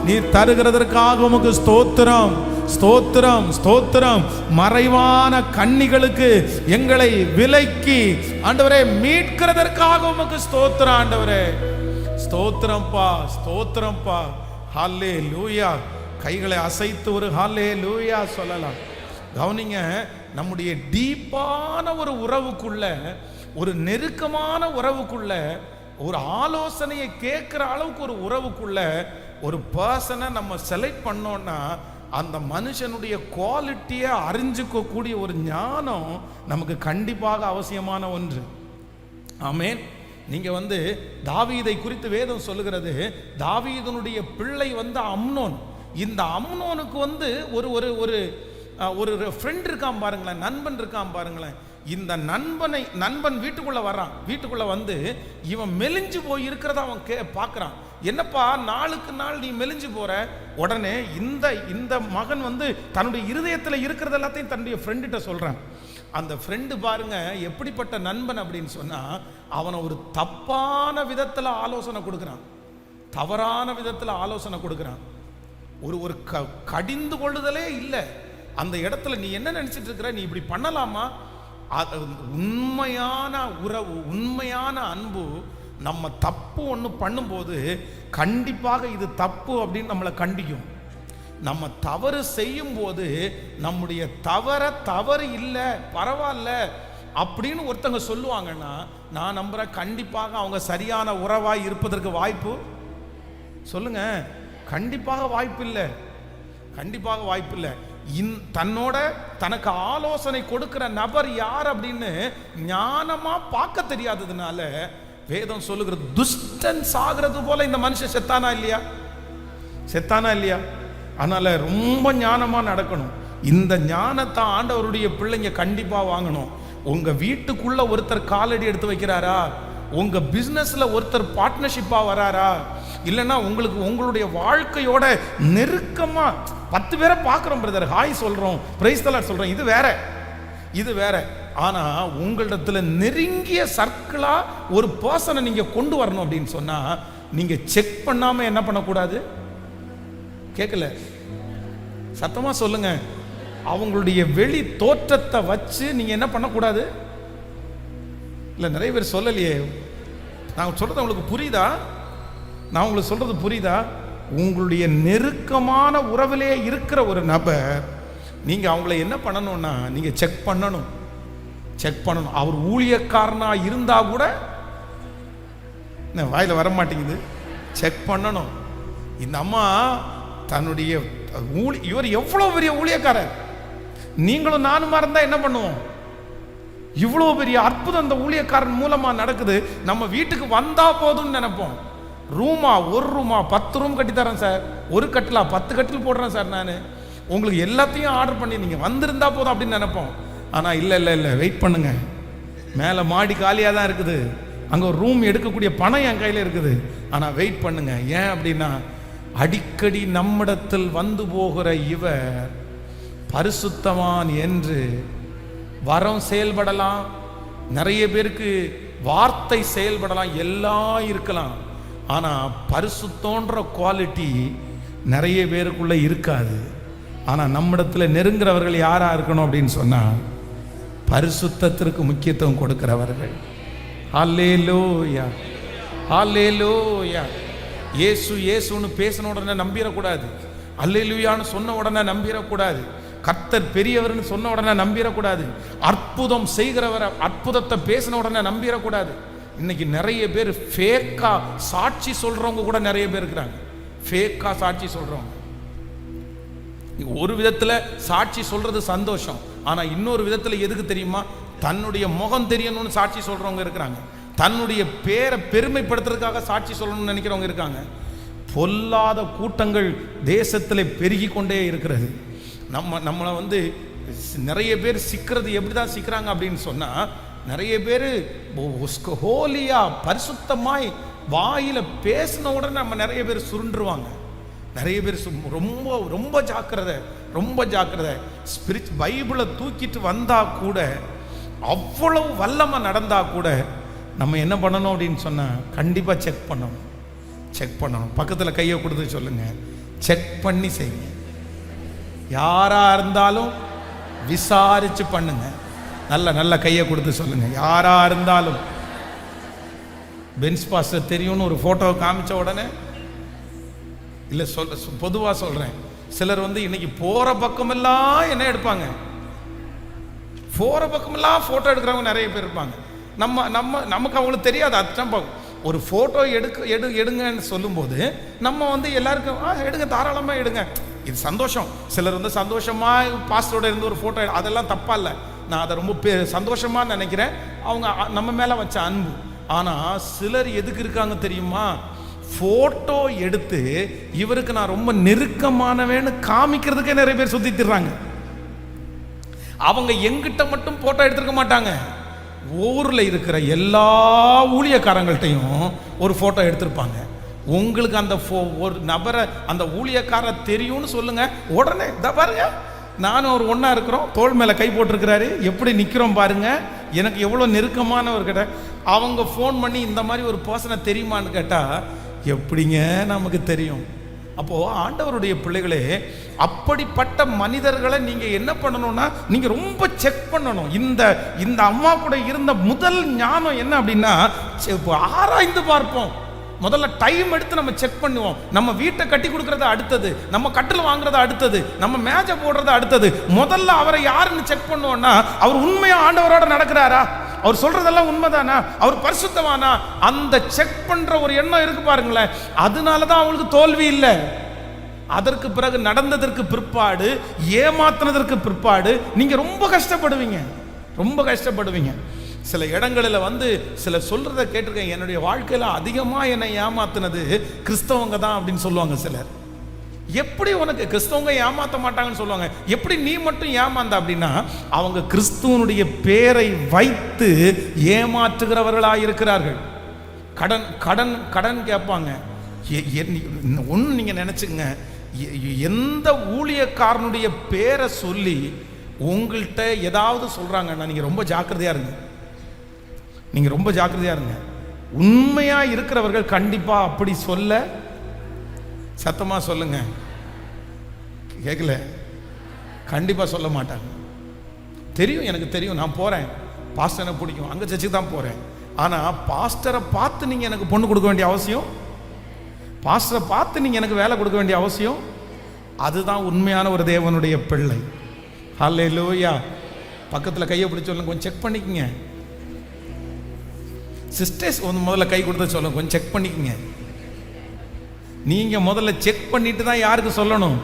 நீர் தருகிறதற்காக உமக்கு ஸ்தோத்திரம், ஸ்தோத்திரம், ஸ்தோத்திரம். மறைவான கண்ணிகளுக்கு எங்களை விலக்கி ஆண்டவரே மீட்கிறதற்காக உமக்கு ஸ்தோத்திரம் ஆண்டவரே. ஸ்தோத்திரம்பா, ஸ்தோத்திரம்பா. ஹல்லேலூயா. கைகளை அசைத்து ஒரு ஹல்லேலூயா சொல்லலாம். கவனிங்க, நம்முடைய டீப்பான ஒரு உறவுக்குள்ள, ஒரு நெருக்கமான உறவுக்குள்ள, ஒரு ஆலோசனையை கேட்கிற அளவுக்கு ஒரு உறவுக்குள்ள ஒரு பர்சனை நம்ம செலக்ட் பண்ணோம்னா அந்த மனுஷனுடைய குவாலிட்டியை அறிஞ்சிக்கக்கூடிய ஒரு ஞானம் நமக்கு கண்டிப்பாக அவசியமான ஒன்று. ஆமென். நீங்க தாவீதை குறித்து வேதம் சொல்லுகிறது, தாவீதனுடைய பிள்ளை அம்னோன். இந்த அம்னோனுக்கு ஒரு ஒரு ஒரு ஒரு ஃப்ரெண்ட் இருக்கான் பாருங்களேன், நண்பன் இருக்கான் பாருங்களேன். இந்த நண்பன் வீட்டுக்குள்ள வர்றான். வீட்டுக்குள்ள இவன் மெலிஞ்சு போய் இருக்கிறத அவன் பார்க்கறான். என்னப்பா, நாளுக்கு நாள் நீ மெலிஞ்சு போற. உடனே இந்த மகன் தன்னுடைய இருதயத்தில் இருக்கிறது எல்லாத்தையும் தன்னுடைய ஃப்ரெண்ட்ட சொல்றான். அந்த ஃப்ரெண்டு பாருங்க எப்படிப்பட்ட நண்பன் அப்படின்னு சொன்னா, அவனை ஒரு தப்பான விதத்தில் ஆலோசனை கொடுக்குறான், தவறான விதத்தில் ஆலோசனை கொடுக்குறான். ஒரு கடிந்து கொள்ளுதலே இல்லை. அந்த இடத்துல நீ என்ன நினைச்சிட்டு இருக்கிற, நீ இப்படி பண்ணலாமா? உண்மையான உறவு, உண்மையான அன்பு, நம்ம தப்பு ஒன்று பண்ணும்போது கண்டிப்பாக இது தப்பு அப்படின்னு நம்மளை கண்டிக்கும். நம்ம தவறு செய்யும் போது நம்முடைய தவறு இல்லை, பரவாயில்ல அப்படின்னு ஒருத்தங்க சொல்லுவாங்கன்னா, நான் நம்புறேன் கண்டிப்பாக அவங்க சரியான உறவாய் இருப்பதற்கு வாய்ப்பு, சொல்லுங்க, கண்டிப்பாக வாய்ப்பு இல்லை, கண்டிப்பாக வாய்ப்பு இல்லை. தன்னோட தனக்கு ஆலோசனை கொடுக்கிற நபர் யார் அப்படின்னு ஞானமா பார்க்க தெரியாததுனால வேதம் சொல்லுகிறது, துஷ்டன் சாகிறது போல இந்த மனுஷன் செத்தானா இல்லையா, செத்தானா இல்லையா? அதனால ரொம்ப ஞானமா நடக்கணும். இந்த ஞானத்தை ஆண்டவருடைய பிள்ளைங்க கண்டிப்பா வாங்கணும். உங்க வீட்டுக்குள்ள ஒருத்தர் காலடி எடுத்து வைக்கிறாரா, உங்க பிசினஸ்ல ஒருத்தர் பார்ட்னர்ஷிப்பா வராரா, இல்லைன்னா உங்களுடைய வாழ்க்கையோட நெருக்கமா 10 பேரை பார்க்குறோம் பிரதர், ஹாய் சொல்றோம், பிரைஸ் தி லார்ட் சொல்றோம், இது வேற. ஆனா உங்களிடத்துல நெருங்கிய சர்க்கிளா ஒரு பர்சனை நீங்க கொண்டு வரணும் அப்படின்னு சொன்னா, நீங்க செக் பண்ணாம என்ன பண்ணக்கூடாது? கேட்கல, சத்தமா சொல்லுங்க. அவங்களுடைய வெளி தோற்றத்தை வச்சு நீங்க என்ன பண்ணக்கூடாது? இல்ல, நிறைய பேர் சொல்லலையே. நான் சொல்றது உங்களுக்கு புரியுதா? நான் உங்களுக்கு சொல்றது புரியுதா? உங்களுடைய நெருக்கமான உறவிலே இருக்கிற ஒரு நபர், நீங்க அவங்கள என்ன பண்ணணும்னா, நீங்க செக் பண்ணணும். அவர் ஊழியக்காரனா இருந்தா கூட வாயில வர மாட்டேங்குது, செக் பண்ணணும். இந்த அம்மா தன்னுடைய இவர் எவ்வளவு பெரிய ஊழியக்காரர், நீங்களும் நானுமா இருந்தா என்ன பண்ணுவோம்? இவ்வளவு பெரிய அற்புதம் அந்த ஊழியக்காரன் மூலமா நடக்குது, நம்ம வீட்டுக்கு வந்தா போதும்னு நினைப்போம். ஒரு ரூமா 10 ரூம் கட்டி தரேன் சார், ஒரு கட்டிலா 10 கட்டில் போடுறேன் சார், நான் உங்களுக்கு எல்லாத்தையும் ஆர்டர் பண்ணி நீங்க வந்திருந்தா போதும் அப்படின்னு நினைப்போம். ஆனா இல்ல, வெயிட் பண்ணுங்க, மேல மாடி காலியா தான் இருக்குது, அங்க ஒரு ரூம் எடுக்கக்கூடிய பணம் என் கையில இருக்குது, ஆனா வெயிட் பண்ணுங்க. ஏன் அப்படின்னா, அடிக்கடி நம்மிடத்தில் வந்து போகிற இவர் பரிசுத்தவான் என்று வரம் செயல்படலாம், நிறைய பேருக்கு வார்த்தை செயல்படலாம், எல்லாம் இருக்கலாம், ஆனால் பரிசுத்தோன்ற குவாலிட்டி நிறைய பேருக்குள்ள இருக்காது. ஆனால் நம்மிடத்தில் நெருங்குறவர்கள் யாரா இருக்கணும் அப்படின்னு சொன்னால் பரிசுத்தத்திற்கு முக்கியத்துவம் கொடுக்கிறவர்கள். ஹல்லேலூயா, ஹல்லேலூயா. இயேசு இயேசுன்னு பேசின உடனே நம்பிடக்கூடாது. அல்லேலூயான்னு சொன்ன உடனே நம்பிடக்கூடாது. கர்த்தர் பெரியவர்னு சொன்ன உடனே நம்பிடக்கூடாது. அற்புதம் செய்கிறவரை அற்புதத்தை பேசின உடனே நம்பிடக்கூடாது. இன்னைக்கு நிறைய பேர் ஃபேக்கா சாட்சி சொல்றவங்க கூட நிறைய பேர் இருக்கிறாங்க. ஃபேக்கா சாட்சி சொல்றவங்க. ஒரு விதத்துல சாட்சி சொல்றது சந்தோஷம், ஆனா இன்னொரு விதத்துல எதுக்கு தெரியுமா, தன்னுடைய முகம் தெரியணும்னு சாட்சி சொல்றவங்க இருக்கிறாங்க. தன்னுடைய பேரை பெருமைப்படுத்துறதுக்காக சாட்சி சொல்லணும்னு நினைக்கிறவங்க இருக்காங்க. பொல்லாத கூட்டங்கள் தேசத்தில் பெருகி கொண்டே இருக்கிறது. நம்மளை நிறைய பேர் சிக்கிறது எப்படி தான் சிக்கிறாங்க அப்படின்னு சொன்னால், நிறைய பேர் ஹோலியா பரிசுத்தமாய் வாயில் பேசின உடனே நம்ம நிறைய பேர் சுருண்டுருவாங்க. நிறைய பேர் ரொம்ப ரொம்ப ஜாக்கிரதை, ரொம்ப ஜாக்கிரதை. பைபிளை தூக்கிட்டு வந்தால் கூட, அவ்வளவு வல்லமை நடந்தால் கூட நம்ம என்ன பண்ணணும் அப்படின்னு சொன்னால் கண்டிப்பாக செக் பண்ணணும். செக் பண்ணணும். பக்கத்தில் கையை கொடுத்து சொல்லுங்கள், செக் பண்ணி செய்யுங்க. யாராக இருந்தாலும் விசாரித்து பண்ணுங்க. நல்ல நல்ல கையை கொடுத்து சொல்லுங்க, யாராக இருந்தாலும். பென்ஸ் பாஸ்டர் தெரியும்னு ஒரு ஃபோட்டோவை காமிச்ச உடனே இல்லை, பொதுவாக சொல்கிறேன், சிலர் இன்னைக்கு போகிற பக்கமெல்லாம் என்ன எடுப்பாங்க, போகிற பக்கமெல்லாம் ஃபோட்டோ எடுக்கிறவங்க நிறைய பேர் இருப்பாங்க. நமக்கு அவங்களுக்கு தெரியாது. அதுதான் ஒரு ஃபோட்டோ எடுங்கன்னு சொல்லும்போது நம்ம எல்லாருக்கும் எடுங்க, தாராளமாக எடுங்க, இது சந்தோஷம். சிலர் சந்தோஷமாக பாஸ்டரோட இருந்து ஒரு ஃபோட்டோ, அதெல்லாம் தப்பா இல்லை. நான் அதை ரொம்ப சந்தோஷமாக நினைக்கிறேன், அவங்க நம்ம மேலே வச்ச அன்பு. ஆனால் சிலர் எதுக்கு இருக்காங்க தெரியுமா, ஃபோட்டோ எடுத்து இவருக்கு நான் ரொம்ப நெருக்கமானவேன்னு காமிக்கிறதுக்கே நிறைய பேர் சுத்திடுறாங்க. அவங்க எங்கிட்ட மட்டும் ஃபோட்டோ எடுத்துருக்க மாட்டாங்க, ஊரில் இருக்கிற எல்லா ஊழியக்காரங்கள்ட்டையும் ஒரு ஃபோட்டோ எடுத்திருப்பாங்க. உங்களுக்கு அந்த ஒரு நபரை, அந்த ஊழியக்கார தெரியும்னு சொல்லுங்க, உடனே இதை பாருங்க, நானும் ஒரு ஒன்றா இருக்கிறோம், தோள் மேலே கை போட்டிருக்கிறாரு, எப்படி நிற்கிறோம் பாருங்க, எனக்கு எவ்வளோ நெருக்கமானவர் கிட்ட. அவங்க ஃபோன் பண்ணி இந்த மாதிரி ஒரு பர்சனை தெரியுமான்னு கேட்டால் எப்படிங்க நமக்கு தெரியும். அப்போது ஆண்டவருடைய பிள்ளைகளே, அப்படிப்பட்ட மனிதர்களை நீங்கள் என்ன பண்ணணும்னா, நீங்கள் ரொம்ப செக் பண்ணணும். இந்த அம்மா கூட இருந்த முதல் ஞானம் என்ன அப்படின்னா, ஆராய்ந்து பார்ப்போம். முதல்ல டைம் எடுத்து நம்ம செக் பண்ணுவோம். நம்ம வீட்டை கட்டி கொடுக்கறது அடுத்தது, நம்ம கட்டில் வாங்குறது அடுத்தது, நம்ம மேஜை போடுறது அடுத்தது. முதல்ல அவரை யாருன்னு செக் பண்ணுவோம்னா, அவர் உண்மையா ஆண்டவரோட நடக்கிறாரா, அவர் சொல்றதெல்லாம் உண்மைதானா, அவர் பரிசுத்தமானா, அந்த செக் பண்ற ஒரு எண்ணம் இருக்கு பாருங்களேன். அதனாலதான் அவங்களுக்கு தோல்வி இல்லை. அதற்கு பிறகு நடந்ததற்கு பிற்பாடு, ஏமாத்தினதற்கு பிற்பாடு நீங்க ரொம்ப கஷ்டப்படுவீங்க, ரொம்ப கஷ்டப்படுவீங்க. சில இடங்களில் சில சொல்றதை கேட்டிருக்கேன், என்னுடைய வாழ்க்கையில் அதிகமாக என்னை ஏமாத்தினது கிறிஸ்தவங்க தான் அப்படின்னு சொல்லுவாங்க சிலர். எப்படி உனக்கு கிறிஸ்தவங்க ஏமாற்ற மாட்டாங்கன்னு சொல்லுவாங்க, எப்படி நீ மட்டும் ஏமாந்த அப்படின்னா, அவங்க கிறிஸ்துவனுடைய பேரை வைத்து ஏமாற்றுகிறவர்களாக இருக்கிறார்கள். கடன் கடன் கடன் கேட்பாங்க. ஒன்று நீங்கள் நினச்சிங்க, எந்த ஊழியக்காரனுடைய பேரை சொல்லி உங்கள்கிட்ட ஏதாவது சொல்கிறாங்கன்னா நீங்கள் ரொம்ப ஜாக்கிரதையாக இருங்க. நீங்கள் ரொம்ப ஜாக்கிரதையாக இருங்க. உண்மையாக இருக்கிறவர்கள் கண்டிப்பாக அப்படி சொல்ல, சத்தமாக சொல்லுங்க, கேட்கல, கண்டிப்பாக சொல்ல மாட்டாங்க. தெரியும், எனக்கு தெரியும், நான் போகிறேன், பாஸ்டர் எனக்கு பிடிக்கும், அங்கே சர்ச்சுக்கு தான் போகிறேன். ஆனால் பாஸ்டரை பார்த்து நீங்கள் எனக்கு பொண்ணு கொடுக்க வேண்டிய அவசியம், பாஸ்டரை பார்த்து நீங்கள் எனக்கு வேலை கொடுக்க வேண்டிய அவசியம், அதுதான் உண்மையான ஒரு தேவனுடைய பிள்ளை. ஹல்லேலூயா. பக்கத்தில் கையை பிடிச்சி சொல்லுங்க, கொஞ்சம் செக் பண்ணிக்கங்க. சிஸ்டர்ஸ் முதல்ல கை கொடுத்து சொல்லுங்க, கொஞ்சம் செக் பண்ணிக்கங்க. நீங்க முதல்ல செக் பண்ணிட்டு தான் யாருக்கு சொல்லணும்.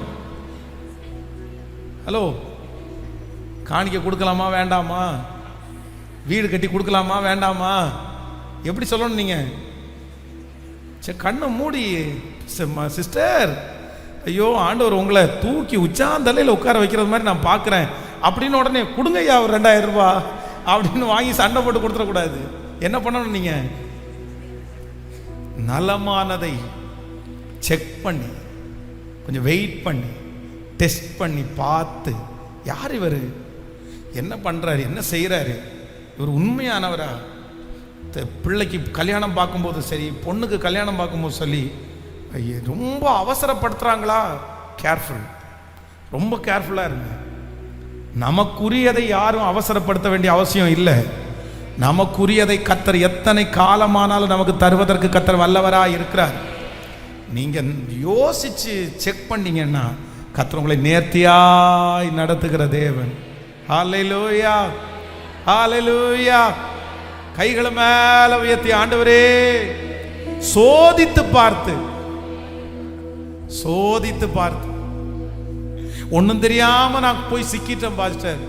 ஹலோ, காணிக்க கொடுக்கலாமா வேண்டாமா, வீடு கட்டி கொடுக்கலாமா வேண்டாமா, எப்படி சொல்லணும் நீங்க? கண்ணை மூடி, சிஸ்டர், ஐயோ ஆண்டவர் உங்களை தூக்கி உச்சாந்தலையில் உட்கார வைக்கிறது மாதிரி நான் பார்க்குறேன் அப்படின்னு உடனே கொடுங்கய்யா ஒரு 2000 ரூபாய் அப்படின்னு வாங்கி சண்டை போட்டு கொடுத்துடக்கூடாது. என்ன பண்ணணும், நீங்க நலமானதை செக் பண்ணி, கொஞ்சம் வெயிட் பண்ணி, டெஸ்ட் பண்ணி பார்த்து, யார் இவர், என்ன பண்ணுறாரு, என்ன செய்கிறாரு, இவர் உண்மையானவரா? பிள்ளைக்கு கல்யாணம் பார்க்கும்போது சரி, பொண்ணுக்கு கல்யாணம் பார்க்கும்போது சொல்லி ரொம்ப அவசரப்படுத்துகிறாங்களா? கேர்ஃபுல், ரொம்ப கேர்ஃபுல்லாக இருங்க. நமக்குரியதை யாரும் அவசரப்படுத்த வேண்டிய அவசியம் இல்லை. நமக்குரியதை கர்த்தர் எத்தனை காலமானாலும் நமக்கு தருவதற்கு கர்த்தர் வல்லவராக இருக்கிறார். நீங்கள் யோசிச்சு செக் பண்ணீங்கன்னா கர்த்தர் உங்களை நேர்த்தியாய் நடத்துகிற தேவன். ஹல்லேலூயா, ஹல்லேலூயா. கைகளை மேல உயர்த்தி, ஆண்டவரே, சோதித்து பார்த்து ஒன்னும் தெரியாம நான் போய் சிக்கிட்டேன் பாஸ்டர்.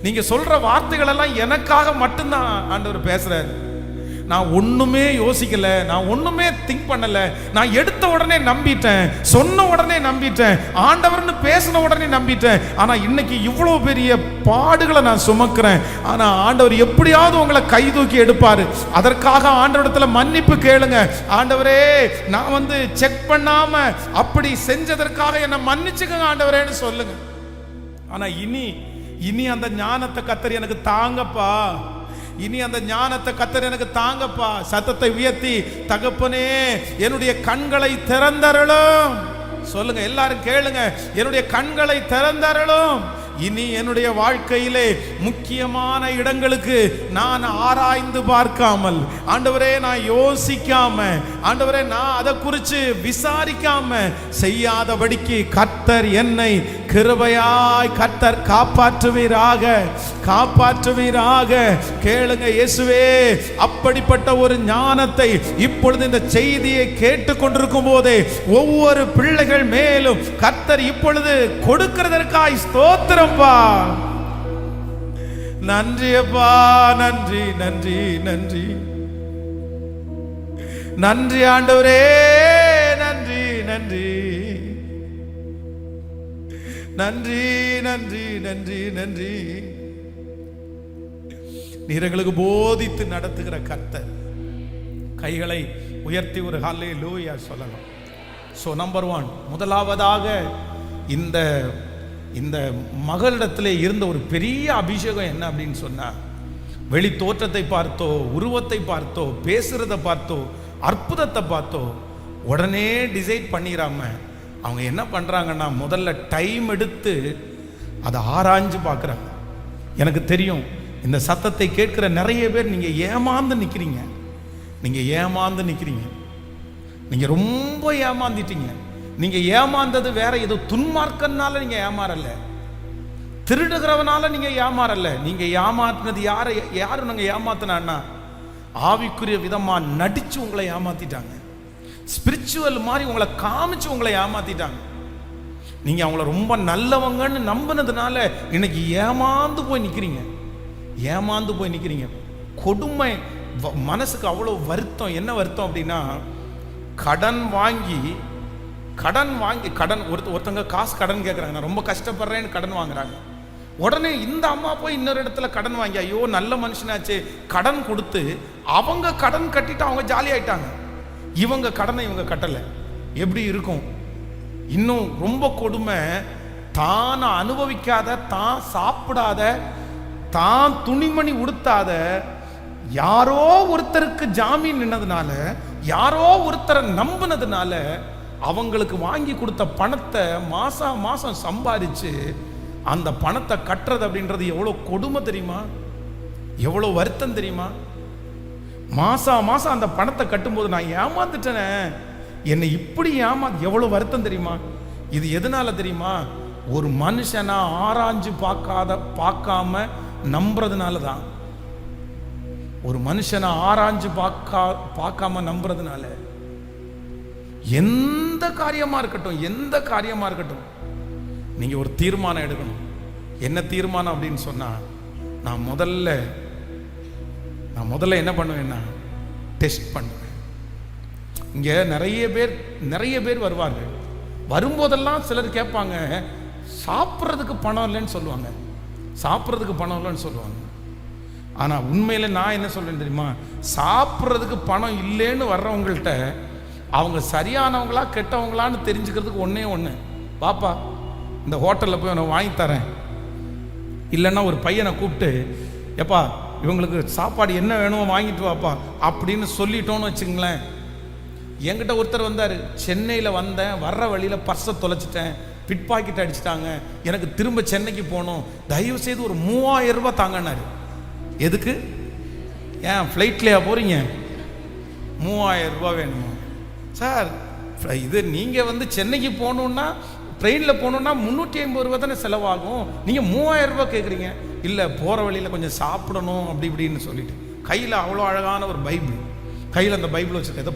நீங்க சொல்ற வார்த்தைகள் எல்லாம் எனக்காக மட்டும்தான் ஆண்டவர் பேசுறாரு. நான் ஒண்ணுமே யோசிக்கல, நான் ஒண்ணுமே திங்க் பண்ணல. நான் எடுத்த உடனே நம்பிட்டேன், சொன்ன உடனே நம்பிட்டேன், ஆண்டவர்னு பேசின உடனே நம்பிட்டேன். ஆனா இன்னைக்கு இவ்வளவு பெரிய பாடுகளை நான் சுமக்கிறேன். ஆனா ஆண்டவர் எப்படியாவது உங்களை கை தூக்கி எடுப்பாரு. அதற்காக ஆண்டவரிடத்துல மன்னிப்பு கேளுங்க. ஆண்டவரே, நான் செக் பண்ணாம அப்படி செஞ்சதற்காக என்ன மன்னிச்சுக்கங்க ஆண்டவரேன்னு சொல்லுங்க. ஆனா இனி அந்த ஞானத்தை கர்த்தர் எனக்கு தாங்கப்பா, இனி அந்த ஞானத்தை கர்த்தர் எனக்கு தாங்கப்பா. சத்தத்தை உயர்த்தி, தகப்பனே, என்னுடைய கண்களை திறந்தருளும் சொல்லுங்க. எல்லாரும் கேளுங்க, என்னுடைய கண்களை திறந்தருளும். இனி என்னுடைய வாழ்க்கையிலே முக்கியமான இடங்களுக்கு நான் ஆராய்ந்து பார்க்காமல், ஆண்டவரே நான் யோசிக்காம, ஆண்டவரே நான் அதை குறித்து விசாரிக்காம செய்யாதபடிக்கு கர்த்தர் என்னை கிருபையாய் கர்த்தர் காப்பாற்றுவீராக, காப்பாற்றுவீராக. கேளுங்க இயேசுவே, அப்படிப்பட்ட ஒரு ஞானத்தை இப்பொழுது இந்த செய்தியை கேட்டுக்கொண்டிருக்கும் போதே ஒவ்வொரு பிள்ளைகள் மேலும் கர்த்தர் இப்பொழுது கொடுக்கிறதற்காய் ஸ்தோத்திரம். நன்றி அப்பா, நன்றி நன்றி நன்றி நன்றி ஆண்டவரே, நன்றி நன்றி நன்றி நன்றி நன்றி நன்றி. நீர் எங்களுக்கு போதித்து நடத்துகிற கர்த்தர். கைகளை உயர்த்தி ஒரு ஹல்லேலூயா சொல்லலாம். ஸோ நம்பர் 1, முதலாவதாக இந்த மகளிடத்திலே இருந்த ஒரு பெரிய அபிஷேகம் என்ன அப்படின்னு சொன்னா, வெளி தோற்றத்தை பார்த்தோ, உருவத்தை பார்த்தோ, பேசுறதை பார்த்தோ, அற்புதத்தை பார்த்தோ உடனே டிசைட் பண்ணிடாம அவங்க என்ன பண்றாங்கன்னா, முதல்ல டைம் எடுத்து அதை ஆராய்ஞ்சு பார்க்குறாங்க. எனக்கு தெரியும், இந்த சத்தத்தை கேட்கிற நிறைய பேர் நீங்க ஏமாந்து நிற்கிறீங்க, நீங்க ரொம்ப ஏமாந்துட்டீங்க. நீங்க ஏமாந்தது வேற ஏதோ துன்மார்க்கனால நீங்க ஏமாறல, திருடுகிறவனால நீங்க ஏமாறல. நீங்க ஏமாத்தினது யாரு நாங்க ஏமாத்தினா, ஆவிக்குரிய விதமா நடிச்சு உங்களை ஏமாத்திட்டாங்க. ஸ்பிரிச்சுவல் மாதிரி உங்களை காமிச்சு உங்களை ஏமாத்திட்டாங்க. நீங்க அவங்கள ரொம்ப நல்லவங்கன்னு நம்பினதுனால இன்னைக்கு ஏமாந்து போய் நிக்கிறீங்க. கொடுமை, மனசுக்கு அவ்வளோ வருத்தம். என்ன வருத்தம் அப்படின்னா, கடன் வாங்கி ஒருத்தங்க காசு கடன் கேட்குறாங்க, நான் ரொம்ப கஷ்டப்படுறேன்னு கடன் வாங்குறாங்க. உடனே இந்த அம்மா போய் இன்னொரு இடத்துல கடன் வாங்கி, ஐயோ நல்ல மனுஷனாச்சு, கடன் கொடுத்து அவங்க கடன் கட்டிட்டு அவங்க ஜாலி ஆயிட்டாங்க. இவங்க கடனை இவங்க கட்டலை. எப்படி இருக்கும்? இன்னும் ரொம்ப கொடுமை, தான் அனுபவிக்காத, தான் சாப்பிடாத, தான் துணிமணி உடுத்தாத யாரோ ஒருத்தருக்கு ஜாமீன் நின்னதுனால, யாரோ ஒருத்தரை நம்பினதுனால அவங்களுக்கு வாங்கி கொடுத்த பணத்தை மாசம் சம்பாதிச்சு அந்த பணத்தை கட்டுறது அப்படின்றது எவ்வளோ கொடுமை தெரியுமா? எவ்வளோ வருத்தம் தெரியுமா? மாசம் அந்த பணத்தை கட்டும்போது நான் ஏமாந்துட்டேனே, என்னை இப்படி எவ்வளோ வருத்தம் தெரியுமா? இது எதனால தெரியுமா? ஒரு மனுஷனா ஆராய்ஞ்சு பார்க்காம நம்புறதுனால தான். ஒரு மனுஷனை ஆராய்ஞ்சு பார்க்காம நம்புறதுனால. எந்த காரியமா இருக்கட்டும் நீங்க ஒரு தீர்மானம் எடுக்கணும். என்ன தீர்மானம் அப்படின்னு சொன்னா, நான் முதல்ல என்ன பண்ணுவேன்னா, டெஸ்ட் பண்ணுவேன். இங்க நிறைய பேர் வருவார்கள். வரும்போதெல்லாம் சிலர் கேட்பாங்க, சாப்பிட்றதுக்கு பணம் இல்லைன்னு சொல்லுவாங்க. ஆனா உண்மையில நான் என்ன சொல்றேன் தெரியுமா? சாப்பிட்றதுக்கு பணம் இல்லைன்னு வர்றவங்கள்ட்ட அவங்க சரியானவங்களா கெட்டவங்களான்னு தெரிஞ்சுக்கிறதுக்கு ஒண்ணு, பாப்பா இந்த ஹோட்டலில் போய் நான் வாங்கி தரேன். இல்லைன்னா ஒரு பையனை கூப்பிட்டு, எப்பா இவங்களுக்கு சாப்பாடு என்ன வேணுமோ வாங்கிட்டு வாப்பா அப்படின்னு சொல்லிட்டோன்னு வச்சுங்களேன். என்கிட்ட ஒருத்தர் வந்தார், சென்னையில் வந்தேன், வர்ற வழியில் பர்ஸை தொலைச்சிட்டேன், பிட் பாக்கெட் அடிச்சிட்டாங்க, எனக்கு திரும்ப சென்னைக்கு போகணும், தயவு செய்து ஒரு 3000 ரூபாய் தாங்கன்னாரு. எதுக்கு? ஏன் ஃப்ளைட்லையா போகிறீங்க? 3000 ரூபாய் வேணுமா சார்? இது நீங்கள் சென்னைக்கு போகணுன்னா, ட்ரெயினில் போகணுன்னா 350 ரூபா தானே செலவாகும், நீங்கள் 3000 ரூபாய் கேட்குறீங்க. இல்லை, போகிற வழியில் கொஞ்சம் சாப்பிடணும் அப்படி இப்படின்னு சொல்லிட்டு, கையில் அவ்வளோ அழகான ஒரு பைபிள், கையில் அந்த பைபிள் வச்சுருக்கேன்,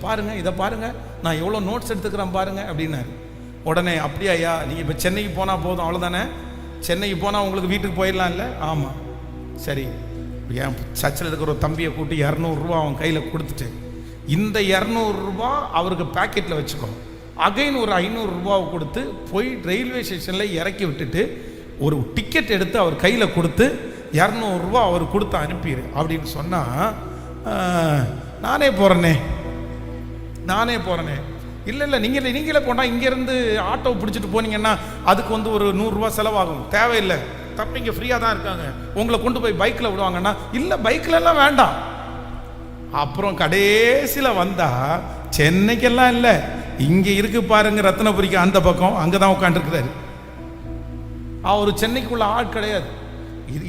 இதை பாருங்கள் நான் எவ்வளோ நோட்ஸ் எடுத்துக்கிறேன் பாருங்கள் அப்படின்னாரு. உடனே அப்படியா ஐயா, நீங்கள் இப்போ சென்னைக்கு போனால் போதும் அவ்வளோதானே, சென்னைக்கு போனால் உங்களுக்கு வீட்டுக்கு போயிடலாம் இல்லை? ஆமாம், சரி. என் சர்ச்சில் இருக்கிற ஒரு தம்பியை கூட்டி 200 ரூபா அவன் கையில் கொடுத்துட்டு, இந்த 200 ரூபா அவருக்கு பேக்கெட்டில் வச்சுக்கோ, அகைன் ஒரு 500 ரூபாவை கொடுத்து போய் ரயில்வே ஸ்டேஷனில் இறக்கி விட்டுட்டு ஒரு டிக்கெட் எடுத்து அவர் கையில் கொடுத்து 200 ரூபா அவர் கொடுத்து அனுப்பிடு அப்படின்னு சொன்னால், நானே போகிறேனே. இல்லை நீங்களே போனால் இங்கேருந்து ஆட்டோ பிடிச்சிட்டு போனீங்கன்னா அதுக்கு ஒரு 100 ரூபா செலவாகும், தேவையில்லை, தம்பிங்க ஃப்ரீயாக தான் இருக்காங்க, உங்களை கொண்டு போய் பைக்கில் விடுவாங்கன்னா, இல்லை பைக்கிலலாம் வேண்டாம். அப்புறம் கடைசியில் வந்தால் சென்னைக்கெல்லாம் இல்லை, இங்கே இருக்கு பாருங்க ரத்னபுரிக்கு அந்த பக்கம், அங்கே தான் உட்காந்துருக்கிறாரு. அவர் சென்னைக்குள்ள ஆள் கிடையாது.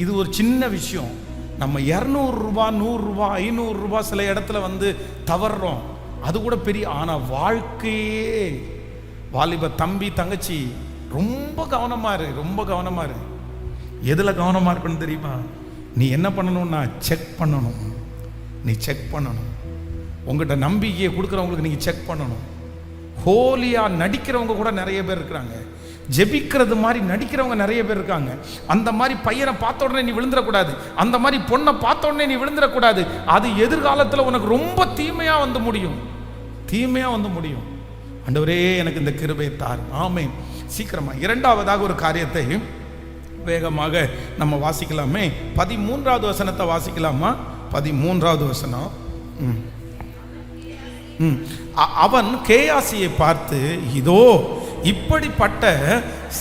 இது ஒரு சின்ன விஷயம். நம்ம 200 ரூபா 100 ரூபா 500 ரூபா சில இடத்துல தவறுறோம், அது கூட பெரிய. ஆனால் வாழ்க்கையே, வாலிப தம்பி தங்கச்சி, ரொம்ப கவனமாக இரு. எதில் கவனமாக இருக்குன்னு தெரியுமா? நீ என்ன பண்ணணும்னா செக் பண்ணணும். உங்கள்கிட்ட நம்பிக்கையை கொடுக்குறவங்களுக்கு நீங்கள் செக் பண்ணணும். ஹோலியாக நடிக்கிறவங்க கூட நிறைய பேர் இருக்கிறாங்க, ஜெபிக்கிறது மாதிரி நடிக்கிறவங்க நிறைய பேர் இருக்காங்க. அந்த மாதிரி பையனை பார்த்த உடனே நீ விழுந்துடக்கூடாது, அந்த மாதிரி பொண்ணை பார்த்த உடனே நீ விழுந்துடக்கூடாது. அது எதிர்காலத்தில் உனக்கு ரொம்ப தீமையாக வந்து முடியும். ஆண்டவரே எனக்கு இந்த கிருபையை தார். ஆமென். சீக்கிரமா இரண்டாவதாக ஒரு காரியத்தை வேகமாக நம்ம வாசிக்கலாமே. 13வது வசனத்தை வாசிக்கலாமா? 13வது வசனம். அவன் கேயாசியை பார்த்து, இதோ இப்படிப்பட்ட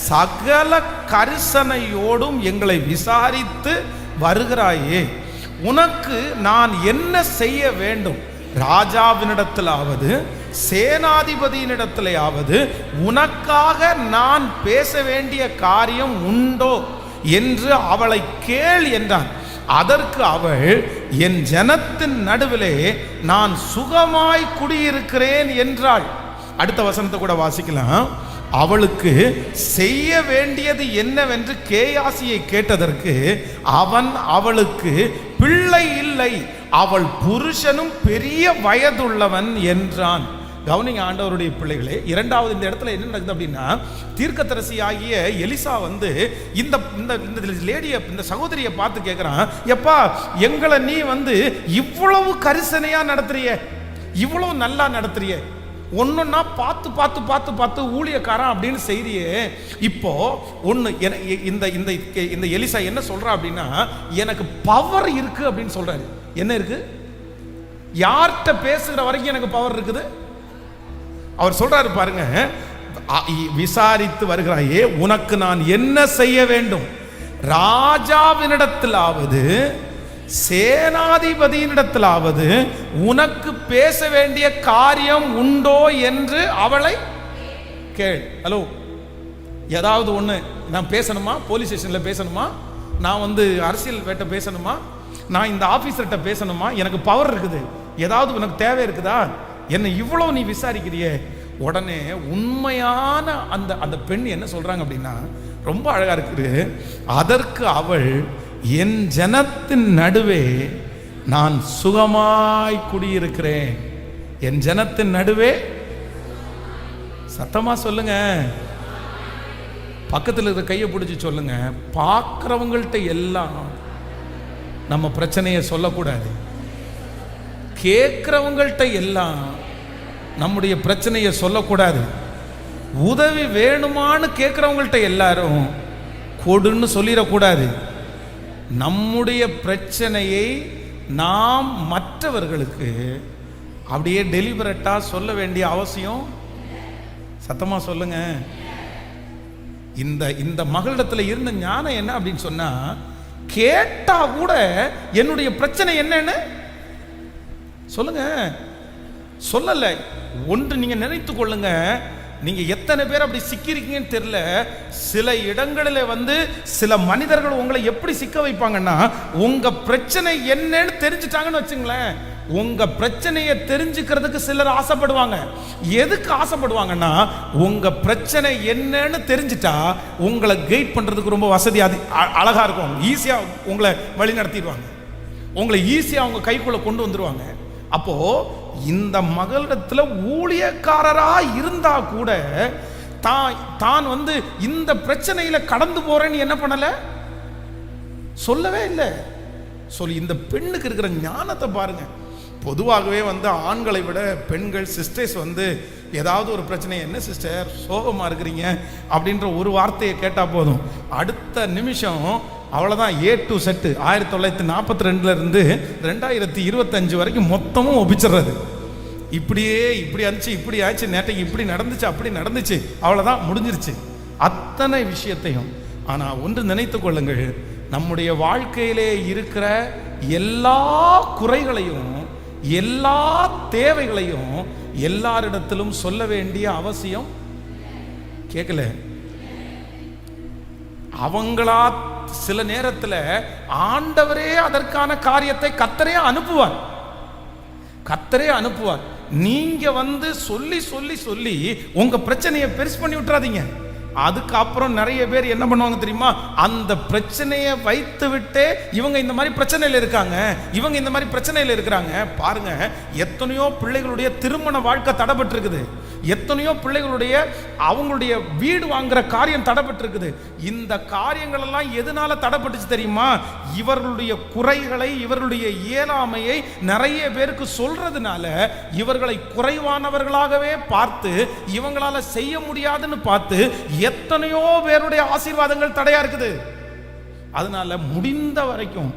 சகல கரிசனையோடும் எங்களை விசாரித்து வருகிறாயே, உனக்கு நான் என்ன செய்ய வேண்டும்? ராஜாவினிடத்திலாவது சேனாதிபதியினிடத்திலாவது உனக்காக நான் பேச வேண்டிய காரியம் உண்டோ என்று அவளை கேள் என்றான். அதற்கு அவள், என் ஜனத்தின் நடுவிலே நான் சுகமாய் குடியிருக்கிறேன் என்றாள். அடுத்த வசனத்தை கூட வாசிக்கலாம். அவளுக்கு செய்ய வேண்டியது என்னவென்று கேயாசியை கேட்டதற்கு அவன் அவளுக்கு பிள்ளை இல்லை, அவள் புருஷனும் பெரிய வயதுள்ளவன் என்றான். கவனிங்க ஆண்டவருடைய பிள்ளைகளே, இரண்டாவது இந்த இடத்துல என்ன நடக்குது அப்படின்னா, தீர்க்கதரிசி ஆகிய எலிசா இந்த லேடியை, இந்த சகோதரியை பார்த்து கேட்குறான், எப்பா எங்களை நீ இவ்வளவு கரிசனையா நடத்துறிய, இவ்வளவு நல்லா நடத்துறிய, ஒன்றுன்னா பார்த்து பார்த்து பார்த்து பார்த்து ஊழியக்காரன் அப்படின்னு செய்தியே. இப்போ ஒன்று இந்த எலிசா என்ன சொல்றா அப்படின்னா, எனக்கு பவர் இருக்கு அப்படின்னு சொல்றாரு. என்ன இருக்கு? யார்கிட்ட பேசுகிற வரைக்கும் எனக்கு பவர் இருக்குது. அவர் சொல்றாரு பாருங்க, விசாரித்து வருகிறாயே, உனக்கு நான் என்ன செய்ய வேண்டும்? ராஜாவினிடத்திலாவது சேனாதிபதியினிடத்திலாவது உனக்கு பேச வேண்டிய காரியம் உண்டோ என்று அவளை கேள். ஹலோ, ஏதாவது ஒன்று நான் பேசணுமா? போலீஸ் ஸ்டேஷனில் பேசணுமா? நான் அரசியல் வேட்ட பேசணுமா? நான் இந்த ஆஃபீஸர்கிட்ட பேசணுமா? எனக்கு பவர் இருக்குது, ஏதாவது உனக்கு தேவை இருக்குதா? என்ன இவ்வளவு நீ விசாரிக்கிறியே? உடனே உண்மையான அந்த பெண் என்ன சொல்றாங்க அப்படின்னா, ரொம்ப அழகா இருக்குது. அதற்கு அவள், என் ஜனத்தின் நடுவே நான் சுகமாய் குடியிருக்கிறேன். என் ஜனத்தின் நடுவே, சத்தமா சொல்லுங்க, பக்கத்தில் இருக்கிற கையை பிடிச்சி சொல்லுங்க. பார்க்கிறவங்கள்ட்ட எல்லாம் நம்ம பிரச்சனையை சொல்லக்கூடாது, கேட்கிறவங்கள்ட்ட எல்லாம் நம்முடைய பிரச்சனையை சொல்லக்கூடாது. உதவி வேணுமான்னு கேட்கிறவங்கள்ட்ட எல்லாரும் கொடுன்னு சொல்லிடக்கூடாது. நம்முடைய பிரச்சனையை நாம் மற்றவர்களுக்கு அப்படியே டெலிபரேட்டா சொல்ல வேண்டிய அவசியம், சத்தமா சொல்லுங்க. இந்த மகளிடத்தில் இருந்த ஞானம் என்ன அப்படின்னு சொன்னா, கேட்டா கூட என்னுடைய பிரச்சனை என்னன்னு சொல்லுங்க, சொல்லல. ஒன்று நீங்க நினைத்து கொள்ளுங்க, நீங்க எத்தனை பேர் அப்படி சிக்கிருக்கீங்கன்னு தெரியல. சில இடங்களில் சில மனிதர்கள் உங்களை எப்படி சிக்க வைப்பாங்கன்னா, உங்க பிரச்சனை என்னன்னு தெரிஞ்சுட்டாங்கன்னு வச்சுங்களேன், உங்க பிரச்சனையை தெரிஞ்சுக்கிறதுக்கு சிலர் ஆசைப்படுவாங்க. எதுக்கு ஆசைப்படுவாங்கன்னா, உங்க பிரச்சனை என்னன்னு தெரிஞ்சுட்டா உங்களை கைட் பண்றதுக்கு ரொம்ப வசதி, அழகா இருக்கும். ஈஸியா உங்களை வழி நடத்திடுவாங்க, உங்களை ஈஸியா அவங்க கைக்குள்ள கொண்டு வந்துருவாங்க. அப்போ இந்த மகளிடத்துல ஊழியக்காரரா இருந்தா கூட தான் இந்த பிரச்சனையில கடந்து போறேன்னு என்ன பண்ணல, சொல்லவே இல்லை. சொல்லி இந்த பெண்ணுக்கு இருக்கிற ஞானத்தை பாருங்க. பொதுவாகவே ஆண்களை விட பெண்கள் சிஸ்டர்ஸ் ஏதாவது ஒரு பிரச்சனை, என்ன சிஸ்டர் சோகமா இருக்கிறீங்க அப்படின்ற ஒரு வார்த்தையை கேட்டா போதும், அடுத்த நிமிஷம் அவ்வளோதான். A to Z 1942 இருந்து 2025 வரைக்கும் மொத்தமும் ஒப்பிச்சிடுறது. இப்படி ஆச்சு, இப்படி ஆச்சு, நேற்றைக்கு இப்படி நடந்துச்சு, அப்படி நடந்துச்சு, அவ்வளோதான், முடிஞ்சிருச்சு அத்தனை விஷயத்தையும். ஆனால் ஒன்று நினைத்து கொள்ளுங்கள், நம்முடைய வாழ்க்கையிலே இருக்கிற எல்லா குறைகளையும் எல்லா தேவைகளையும் எல்லாரிடத்திலும் சொல்ல வேண்டிய அவசியம் கேட்கல. அவங்களா சில நேரத்தில் ஆண்டவரே அதற்கான காரியத்தை கர்த்தரே அனுப்புவார். நீங்க சொல்லி சொல்லி சொல்லி உங்க பிரச்சனையை பெருசு பண்ணி விட்டுறாதீங்க. அதுக்கப்புறம் நிறைய பேர் என்ன பண்ணுவாங்க தெரியுமா, அந்த பிரச்சனையை வைத்து விட்டு இவங்க இந்த மாதிரி பிரச்சனையில் இருக்காங்க, இவங்க இந்த மாதிரி பிரச்சனையில் இருக்கிறாங்க. பாருங்க, எத்தனையோ பிள்ளைகளுடைய திருமண வாழ்க்கை தடைபட்டு இருக்குது, எத்தனையோ பிள்ளைகளுடைய அவங்களுடைய வீடு வாங்குற காரியம் தடைபட்டு இருக்குது. இந்த காரியங்கள் எல்லாம் எதனால தடைபட்டுச்சு தெரியுமா, இவர்களுடைய குறைகளை, இவர்களுடைய இயலாமையை நிறைய பேருக்கு சொல்றதுனால இவர்களை குறைவானவர்களாகவே பார்த்து இவங்களால செய்ய முடியாதுன்னு பார்த்து எத்தனையோ பேருடைய ஆசீர்வாதங்கள் தடையா இருக்குது. அதனால முடிந்த வரைக்கும்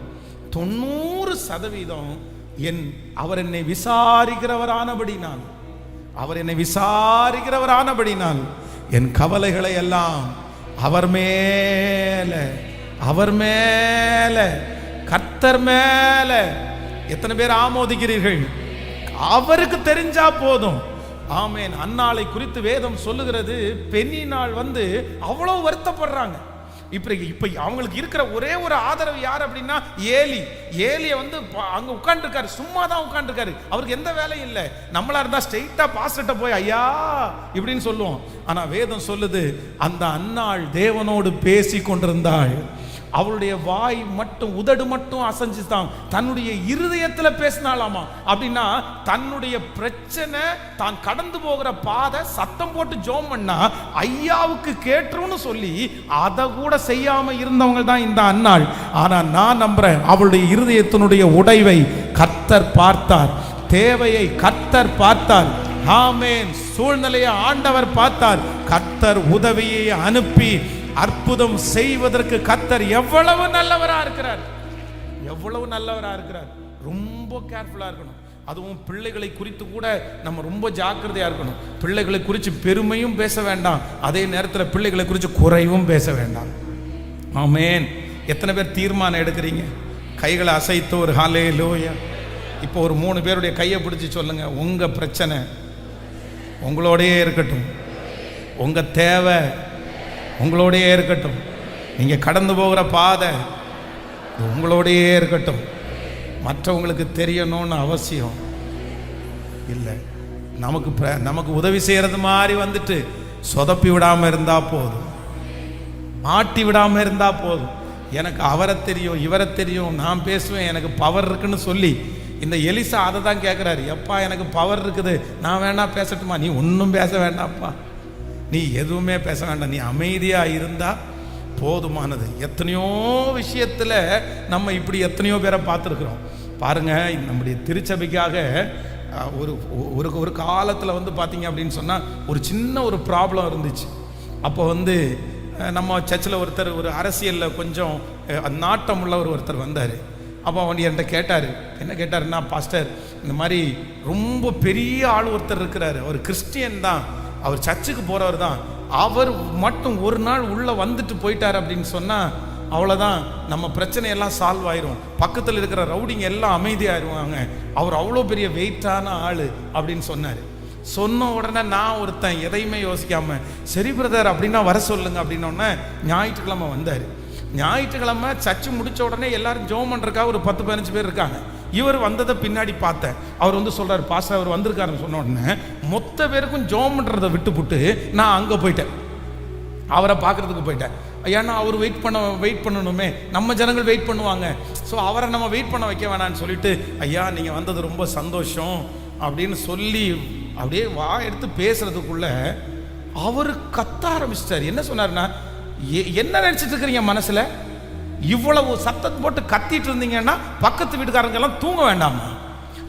90% அவர் என்னை விசாரிக்கிறவரானபடினால் என் கவலைகளை எல்லாம் அவர் மேல கர்த்தர் மேல. எத்தனை பேர் ஆமோதிக்கிறீர்கள்? அவருக்கு தெரிஞ்சா போதும். ஆமேன். அன்னாளை குறித்து வேதம் சொல்லுகிறது, பெண்ணினாள் அவ்வளவு வருத்தப்படுறாங்க. இப்ப அவங்களுக்கு இருக்கிற ஒரே ஒரு ஆதரவு யார் அப்படின்னா ஏலிய அங்க உட்கார்ந்து இருக்காரு, சும்மா தான் உட்கார்ந்து இருக்காரு, அவருக்கு எந்த வேலையும் இல்லை. நம்மளா இருந்தா ஸ்ட்ரெயிட்டா பாஸ்டர்ட்ட போய் ஐயா இப்படின்னு சொல்லுவோம். ஆனா வேதம் சொல்லுது, அந்த அன்னாள் தேவனோடு பேசி கொண்டிருந்தாள். அவளுடைய வாய் மட்டும், உதடு மட்டும் அசைஞ்சுதான், தன்னுடைய இருதயத்துல பேசினாலாமா. அப்படின்னா தன்னுடைய பிரச்சனை, தான் கடந்து போகிற பாதை சத்தம் போட்டு ஜோம் பண்ணா ஐயாவுக்கு கேட்டுருன்னு சொல்லி அதை கூட செய்யாம இருந்தவங்க தான் இந்த அன்னாள். ஆனா நான் நம்புறேன், அவளுடைய இருதயத்தினுடைய உடைவை கர்த்தர் பார்த்தார், தேவையை கர்த்தர் பார்த்தார். ஆமென். சூழ்நிலையை ஆண்டவர் பார்த்தார், கர்த்தர் உதவியை அனுப்பி அற்புதம் செய்வதற்கு கர்த்தர் எவ்வளவு நல்லவரா இருக்கிறார். ரொம்ப கேர்ஃபுல்லா இருக்கணும். அதுவும் பிள்ளைகளை குறித்து கூட நம்ம ரொம்ப ஜாக்கிரதையா இருக்கணும். பிள்ளைகளை குறித்து பெருமையும் பேச வேண்டாம், அதே நேரத்தில் பிள்ளைகளை குறித்து குறைவும் பேச வேண்டாம். ஆமென். எத்தனை பேர் தீர்மானம் எடுக்கிறீங்க? கைகளை அசைத்து ஒரு ஹல்லேலூயா. இப்போ ஒரு 3 பேருடைய கையை பிடிச்சி சொல்லுங்க, உங்க பிரச்சனை உங்களோடையே இருக்கட்டும், உங்க தேவை உங்களோடையே இருக்கட்டும், நீங்க கடந்து போகிற பாதை உங்களோடையே இருக்கட்டும். மற்றவங்களுக்கு தெரியணும்னு அவசியம் இல்லை. நமக்கு உதவி செய்யறது மாதிரி சொதப்பி விடாம இருந்தா போதும், மாட்டி விடாம இருந்தா போதும். எனக்கு அவரை தெரியும், இவரை தெரியும், நான் பேசுவேன், எனக்கு பவர் இருக்குன்னு சொல்லி இந்த எலிசா அதை தான் கேட்குறாரு. எப்பா எனக்கு பவர் இருக்குது, நான் வேணா பேசட்டுமா? நீ ஒன்றும் பேச வேண்டாம்ப்பா, நீ எதுவுமே பேச வேண்டாம், நீ அமைதியாக இருந்தா போதுமானது. எத்தனையோ விஷயத்தில் நம்ம இப்படி எத்தனையோ பேரை பார்த்துருக்குறோம். பாருங்க, நம்முடைய திருச்சபைக்காக ஒரு காலத்தில் பார்த்தீங்க அப்படின்னு சொன்னால் ஒரு சின்ன ஒரு ப்ராப்ளம் இருந்துச்சு. அப்போ நம்ம சர்ச்சில் ஒருத்தர், ஒரு அரசியலில் கொஞ்சம் நாட்டம் உள்ளவர் ஒருத்தர் வந்தார். அப்போ என்கிட்ட கேட்டார். என்ன கேட்டாருன்னா, பாஸ்டர் இந்த மாதிரி ரொம்ப பெரிய ஆள் ஒருத்தர் இருக்கிறாரு, அவர் கிறிஸ்டியன் தான், அவர் சர்ச்சுக்கு போகிறவர் தான், அவர் மட்டும் ஒரு நாள் உள்ளே வந்துட்டு போயிட்டார் அப்படின்னு சொன்னால் அவ்வளோதான், நம்ம பிரச்சனையெல்லாம் சால்வ் ஆயிரும், பக்கத்தில் இருக்கிற ரவுடிங்க எல்லாம் அமைதியாயிருவாங்க, அவர் அவ்வளோ பெரிய வெயிட்டான ஆள் அப்படின்னு சொன்னார். சொன்ன உடனே நான் ஒருத்தன் எதையுமே யோசிக்காம, சரி பிரதர் அப்படின்னா வர சொல்லுங்க அப்படின்னோடனே ஞாயிற்றுக்கிழமை வந்தார். ஞாயிற்றுக்கிழமை சர்ச்சு முடித்த உடனே எல்லாரும் ஜெபம் பண்ணுறதுக்காக ஒரு 10-15 பேர் இருக்காங்க. இவர் வந்ததை பின்னாடி பார்த்தேன். அவர் வந்து சொல்கிறார், பாஸ்டர் அவர் வந்திருக்காருன்னு சொன்ன உடனே மொத்த பேருக்கும் ஜெபம் பண்ணுறதை விட்டுப்புட்டு நான் அங்கே போயிட்டேன், அவரை பார்க்குறதுக்கு போயிட்டேன். ஏன்னா அவர் வெயிட் பண்ணணுமே, நம்ம ஜனங்கள் வெயிட் பண்ணுவாங்க, ஸோ அவரை நம்ம வெயிட் பண்ண வைக்க வேணான்னு சொல்லிட்டு, ஐயா நீங்கள் வந்தது ரொம்ப சந்தோஷம் அப்படின்னு சொல்லி அப்படியே எடுத்து பேசுறதுக்குள்ள அவர் கத்த ஆரம்பிச்சிட்டார். என்ன சொன்னார்னா, என்ன நினைச்சிட்டு இருக்கிறீங்க மனசுல, இவ்வளவு சத்தத்தை போட்டு கத்திட்டு இருந்தீங்கன்னா பக்கத்து வீட்டுக்காரங்க எல்லாம் தூங்க வேண்டாமா?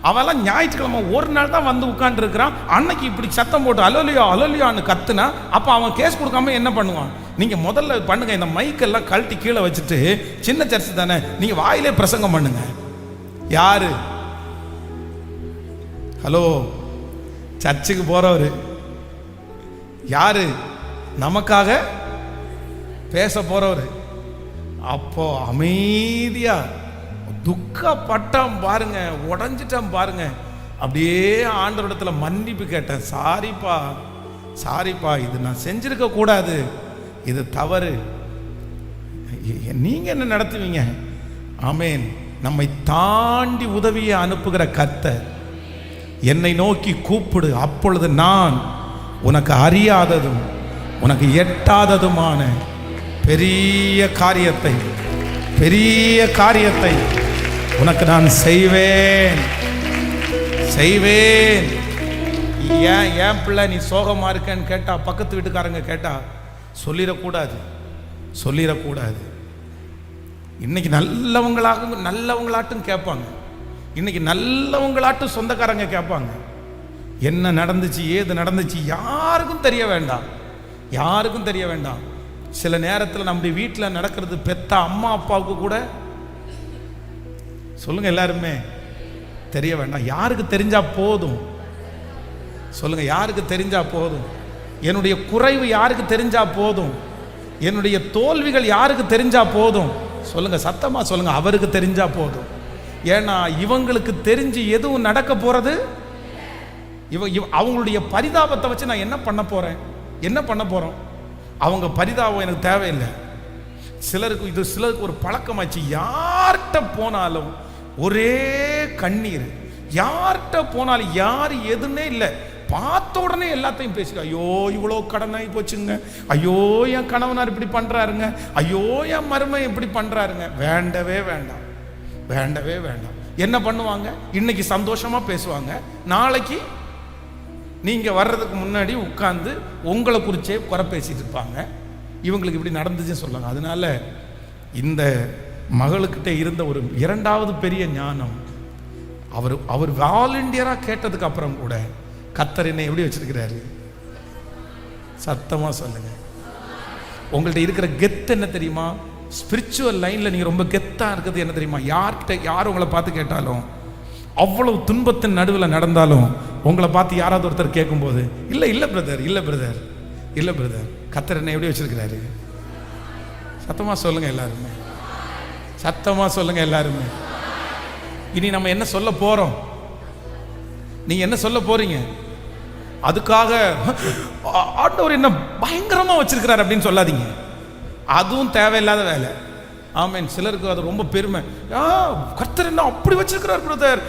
அவெல்லாம் ஞாயிற்றுக்கிழமை ஒரு நாள் தான் வந்து உட்கார்ந்து இருக்கிறான், அன்னைக்கு இப்படி சத்தம் போட்டு அலோலியான்னு கத்துனா அப்ப அவன் கேஸ் கொடுக்காம என்ன பண்ணுவான்? நீங்க முதல்ல பண்ணுங்க, இந்த மைக்கெல்லாம் கழட்டி கீழே வச்சுட்டு, சின்ன சர்ச்சு தானே, நீங்க வாயிலே பிரசங்கம் பண்ணுங்க. யாரு? ஹலோ, சர்ச்சுக்கு போறவரு யாரு? நமக்காக பேச போறவரு. அப்போ அமைதியா துக்கப்பட்டான் பாருங்க, உடஞ்சிட்டான் பாருங்க. அப்படியே ஆண்டவரிடத்துல மன்னிப்பு கேட்டேன், சாரிப்பா இது நான் செஞ்சிருக்க கூடாது, இது தவறு. நீங்க என்ன நடத்துவீங்க? ஆமேன். நம்மை தாண்டி உதவியை அனுப்புகிற கர்த்தர், என்னை நோக்கி கூப்பிடு, அப்பொழுது நான் உனக்கு அறியாததும் உனக்கு எட்டாததுமான பெரிய காரியத்தை உனக்கு நான் செய்வேன். ஏன் பிள்ளை நீ சோகமா இருக்கேன்னு கேட்டா, பக்கத்து வீட்டுக்காரங்க கேட்டா சொல்லிடக்கூடாது. இன்னைக்கு நல்லவங்களாட்டும் கேட்பாங்க, இன்னைக்கு நல்லவங்களாட்டும் சொந்தக்காரங்க கேட்பாங்க. என்ன நடந்துச்சு, ஏது நடந்துச்சு யாருக்கும் தெரிய வேண்டாம். சில நேரத்தில் நம்முடைய வீட்டில் நடக்கிறது பெத்த அம்மா அப்பாவுக்கு கூட சொல்லுங்க, எல்லாருமே தெரிய வேண்டாம். யாருக்கு தெரிஞ்சா போதும்? சொல்லுங்க, யாருக்கு தெரிஞ்சா போதும்? என்னுடைய குறைவு யாருக்கு தெரிஞ்சா போதும்? என்னுடைய தோல்விகள் யாருக்கு தெரிஞ்சா போதும்? சொல்லுங்க, சத்தமா சொல்லுங்க, அவருக்கு தெரிஞ்சா போதும். ஏன்னா இவங்களுக்கு தெரிஞ்சு எதுவும் நடக்க போறது? அவங்களுடைய பரிதாபத்தை வச்சு நான் என்ன பண்ண போறோம்? அவங்க பரிதாபம் எனக்கு தேவையில்லை. சிலருக்கு ஒரு பழக்கமாச்சு, யார்கிட்ட போனாலும் ஒரே கண்ணீர், யார்கிட்ட போனாலும் யார் எதுன்னே இல்லை, பார்த்த உடனே எல்லாத்தையும் பேசி, ஐயோ இவ்வளோ கடனாகி போச்சுங்க, ஐயோ என் கணவனார் இப்படி பண்றாருங்க, ஐயோ என் மருமை இப்படி பண்றாருங்க. வேண்டவே வேண்டாம். என்ன பண்ணுவாங்க? இன்னைக்கு சந்தோஷமா பேசுவாங்க, நாளைக்கு நீங்க வர்றதுக்கு முன்னாடி உட்கார்ந்து உங்களை குறிச்சே குறை பேசிட்டு இருப்பாங்க. இவங்களுக்கு இப்படி நடந்துச்சுன்னு சொல்லுவாங்க. அதனால இந்த மகளுக்கிட்ட இருந்த ஒரு இரண்டாவது பெரிய ஞானம், அவர் வாலண்டியரா கேட்டதுக்கு அப்புறம் கூட கர்த்தர் என்னை எப்படி வச்சிருக்கிறாரு? சத்தமா சொல்லுங்க. உங்கள்ட்ட இருக்கிற கெத்து என்ன தெரியுமா? ஸ்பிரிச்சுவல் லைன்ல நீங்க ரொம்ப கெத்தா இருக்கிறது என்ன தெரியுமா? யார் உங்களை பார்த்து கேட்டாலும், அவ்வளவு துன்பத்தின் நடுவில் நடந்தாலும் உங்களை பார்த்து யாராவது ஒருத்தர் கேட்கும்போது, இல்லை பிரதர், கர்த்தர் என்னை எப்படி வச்சிருக்கிறாரு? சத்தமா சொல்லுங்க எல்லாருமே. இனி நம்ம என்ன சொல்ல போறோம்? நீங்க என்ன சொல்ல போறீங்க? அதுக்காக ஆண்டவர் என்ன பயங்கரமா வச்சிருக்கிறார் அப்படின்னு சொல்லாதீங்க, அதுவும் தேவையில்லாத வேலை. ஆமேன். சிலருக்கு அது ரொம்ப பெருமை, கர்த்தர் என்ன அப்படி வச்சிருக்கிறார் பிரதர்,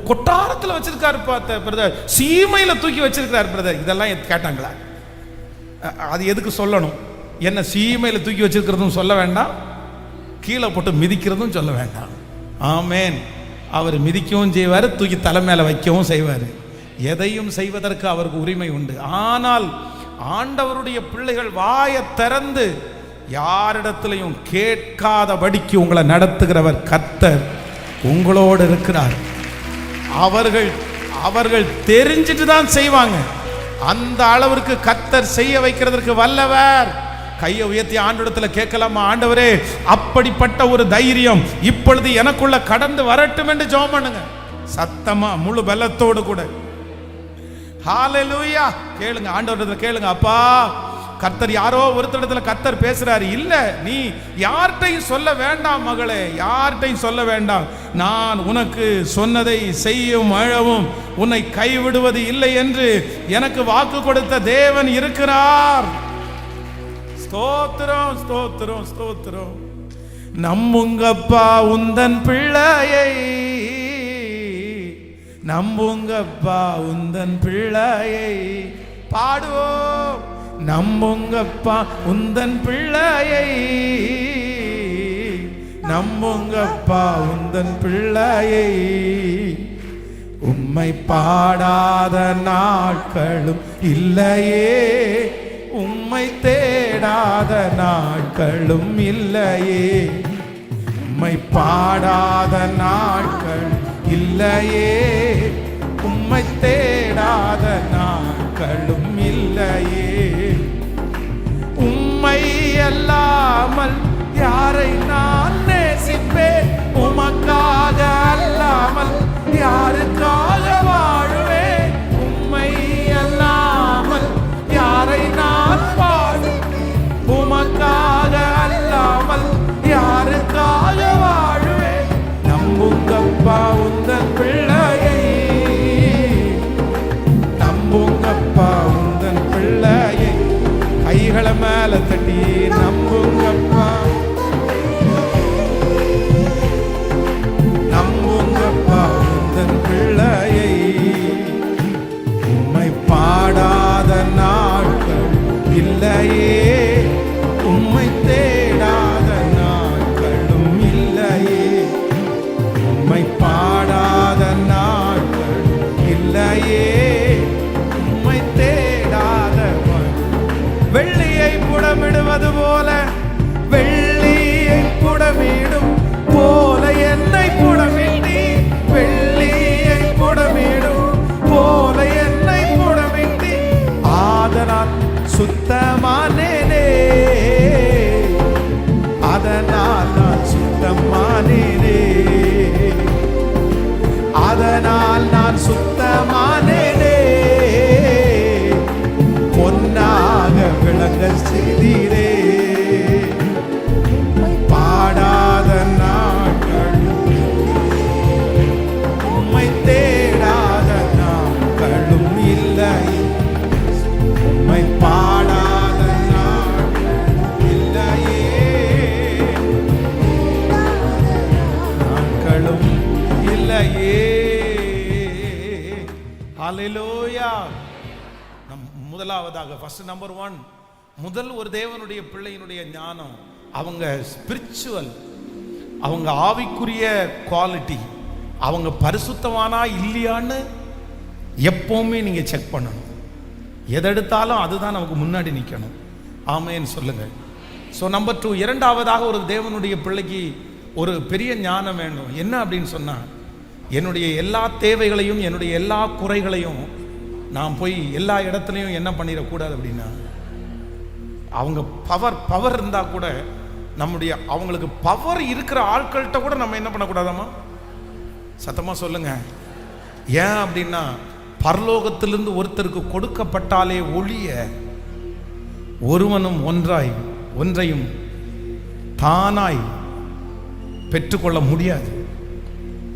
கொட்டாரத்தில் வச்சிருக்காரு பிரதர், சீமையில தூக்கி வச்சிருக்கிறார் பிரதர். இதெல்லாம் கேட்டாங்களா? அது எதுக்கு சொல்லணும்? என்ன சீமையில தூக்கி வச்சிருக்கிறதும் சொல்ல வேண்டாம், கீழே போட்டு மிதிக்கிறதும் சொல்ல வேண்டாம். ஆமேன். அவர் மிதிக்கவும் செய்வார், தூக்கி தலை மேல வைக்கவும் செய்வார். எதையும் செய்வதற்கு அவருக்கு உரிமை உண்டு. ஆனால் ஆண்டவருடைய பிள்ளைகள் வாயை திறந்து யாரிடத்திலையும் கேட்காதபடிக்கு உங்களை நடத்துகிறவர் கர்த்தர் உங்களோடு இருக்கிறார். அவர்கள் தெரிஞ்சிட்டு தான் செய்வாங்க. அந்த அளவிற்கு கர்த்தர் செய்ய வைக்கிறதற்கு வல்லவர். கையை உயர்த்தி ஆண்டவரிடத்துல கேட்கலாமா? ஆண்டவரே, அப்படிப்பட்ட ஒரு தைரியம் இப்பொழுது எனக்குள்ள கடந்து வரட்டும் என்று ஜெபம் பண்ணுங்க. சத்தமா முழு பலத்தோடு கூட. ஹalleluya. கேளுங்க, ஆண்டவரிடத்துல கேளுங்க. அப்பா, கர்த்தர் யாரோ ஒருத்தரிடத்துல கர்த்தர் பேசுறாரு, இல்ல நீ யார்கிட்டையும் சொல்ல வேண்டாம் மகளே, யார்கிட்டையும் சொல்ல வேண்டாம். நான் உனக்கு சொன்னதை செய்யும் அழவும் உன்னை கைவிடுவது இல்லை என்று எனக்கு வாக்கு கொடுத்த தேவன் இருக்கிறார். ஸ்தோத்திரம், ஸ்தோத்திரம், ஸ்தோத்திரம். நம்புங்கப்பா உந்தன் பிள்ளையை, நம்புங்கப்பா உந்தன் பிள்ளையை. பாடுவோம். நம்புங்கப்பா உந்தன் பிள்ளையை, நம்புங்கப்பா உந்தன் பிள்ளையை. உம்மை பாடாத நாட்களும் இல்லையே, உம்மை தேடாத நாட்களும் இல்லையே. உம்மை பாடாத நாட்கள் இல்லையே, உம்மை தேடாத நாட்களும் இல்லையே. உம்மை அல்லாமல் யாரை நான் நேசிப்பேன், உமக்காக அல்லாமல் யாருக்காக வாழுவேன். உம்மை அல்லாமல் யாரை நான் பாடுவேன், உமக்காக அல்லாமல் யாருக்காக வாழுவேன். நம்புங்கப்பா உந்தன் பிள்ளையை, நம்புங்கப்பா உந்தன் பிள்ளையை. கைகளை மேல தட்டி நம்புங்கப்பா, நம்புங்கப்பா உந்தன் பிள்ளையை. உம்மை பாடாத நாட்கள் இல்லையே, உம்மை தேடாத நாட்களும் இல்லையே. உம்மை பாடாத நாட்கள் இல்லையே, உம்மை தேடாத. வெள்ளியை புடமிடுவது போல, வெள்ளியை புடமிடும் போல என்னை புடமிட்டி, வெள்ளியை புடமிடும் போல என்னை புடமிட்டி. ஆதலால் சுத்தமானேனே, அதனால் நான் சுத்தமானேனே, அதனால் நான் சுத்தமானேனே. பொன்னாக விளங்க செய்தீரே, பாடாத நாட்கள், உம்மை தேடாத நாட்களும் இல்லை. உம்மை பாடாத நாட்கள் இல்லையே, நாட்களும் இல்லையே. ஹல்லேலூயா. முதலாவதாக ஃபர்ஸ்ட் நம்பர் 1, முதல் ஒரு தேவனுடைய பிள்ளையினுடைய ஞானம், அவங்க ஸ்பிரிச்சுவல், அவங்க ஆவிக்குரிய குவாலிட்டி, அவங்க பரிசுத்தமானா இல்லையான்னு எப்பவுமே நீங்க செக் பண்ணணும். எதெடுத்தாலும் அதுதான் நமக்கு முன்னாடி நிற்கணும். ஆமேன்னு சொல்லுங்க. ஸோ நம்பர் 2, இரண்டாவதாக ஒரு தேவனுடைய பிள்ளைக்கு ஒரு பெரிய ஞானம் வேணும். என்ன அப்படின்னு சொன்னா, என்னுடைய எல்லா தேவைகளையும் என்னுடைய எல்லா குறைகளையும் நான் போய் எல்லா இடத்துலையும் என்ன பண்ணிடக்கூடாது அப்படின்னா, அவங்க பவர் இருந்தால் கூட நம்முடைய அவங்களுக்கு பவர் இருக்கிற ஆட்கள்கிட்ட கூட நம்ம என்ன பண்ணக்கூடாதாமா? சத்தமாக சொல்லுங்க. ஏன் அப்படின்னா, பரலோகத்திலிருந்து ஒருத்தருக்கு கொடுக்கப்பட்டாலே ஒழிய ஒருவனும் ஒன்றையும் தானாய் பெற்றுக்கொள்ள முடியாது.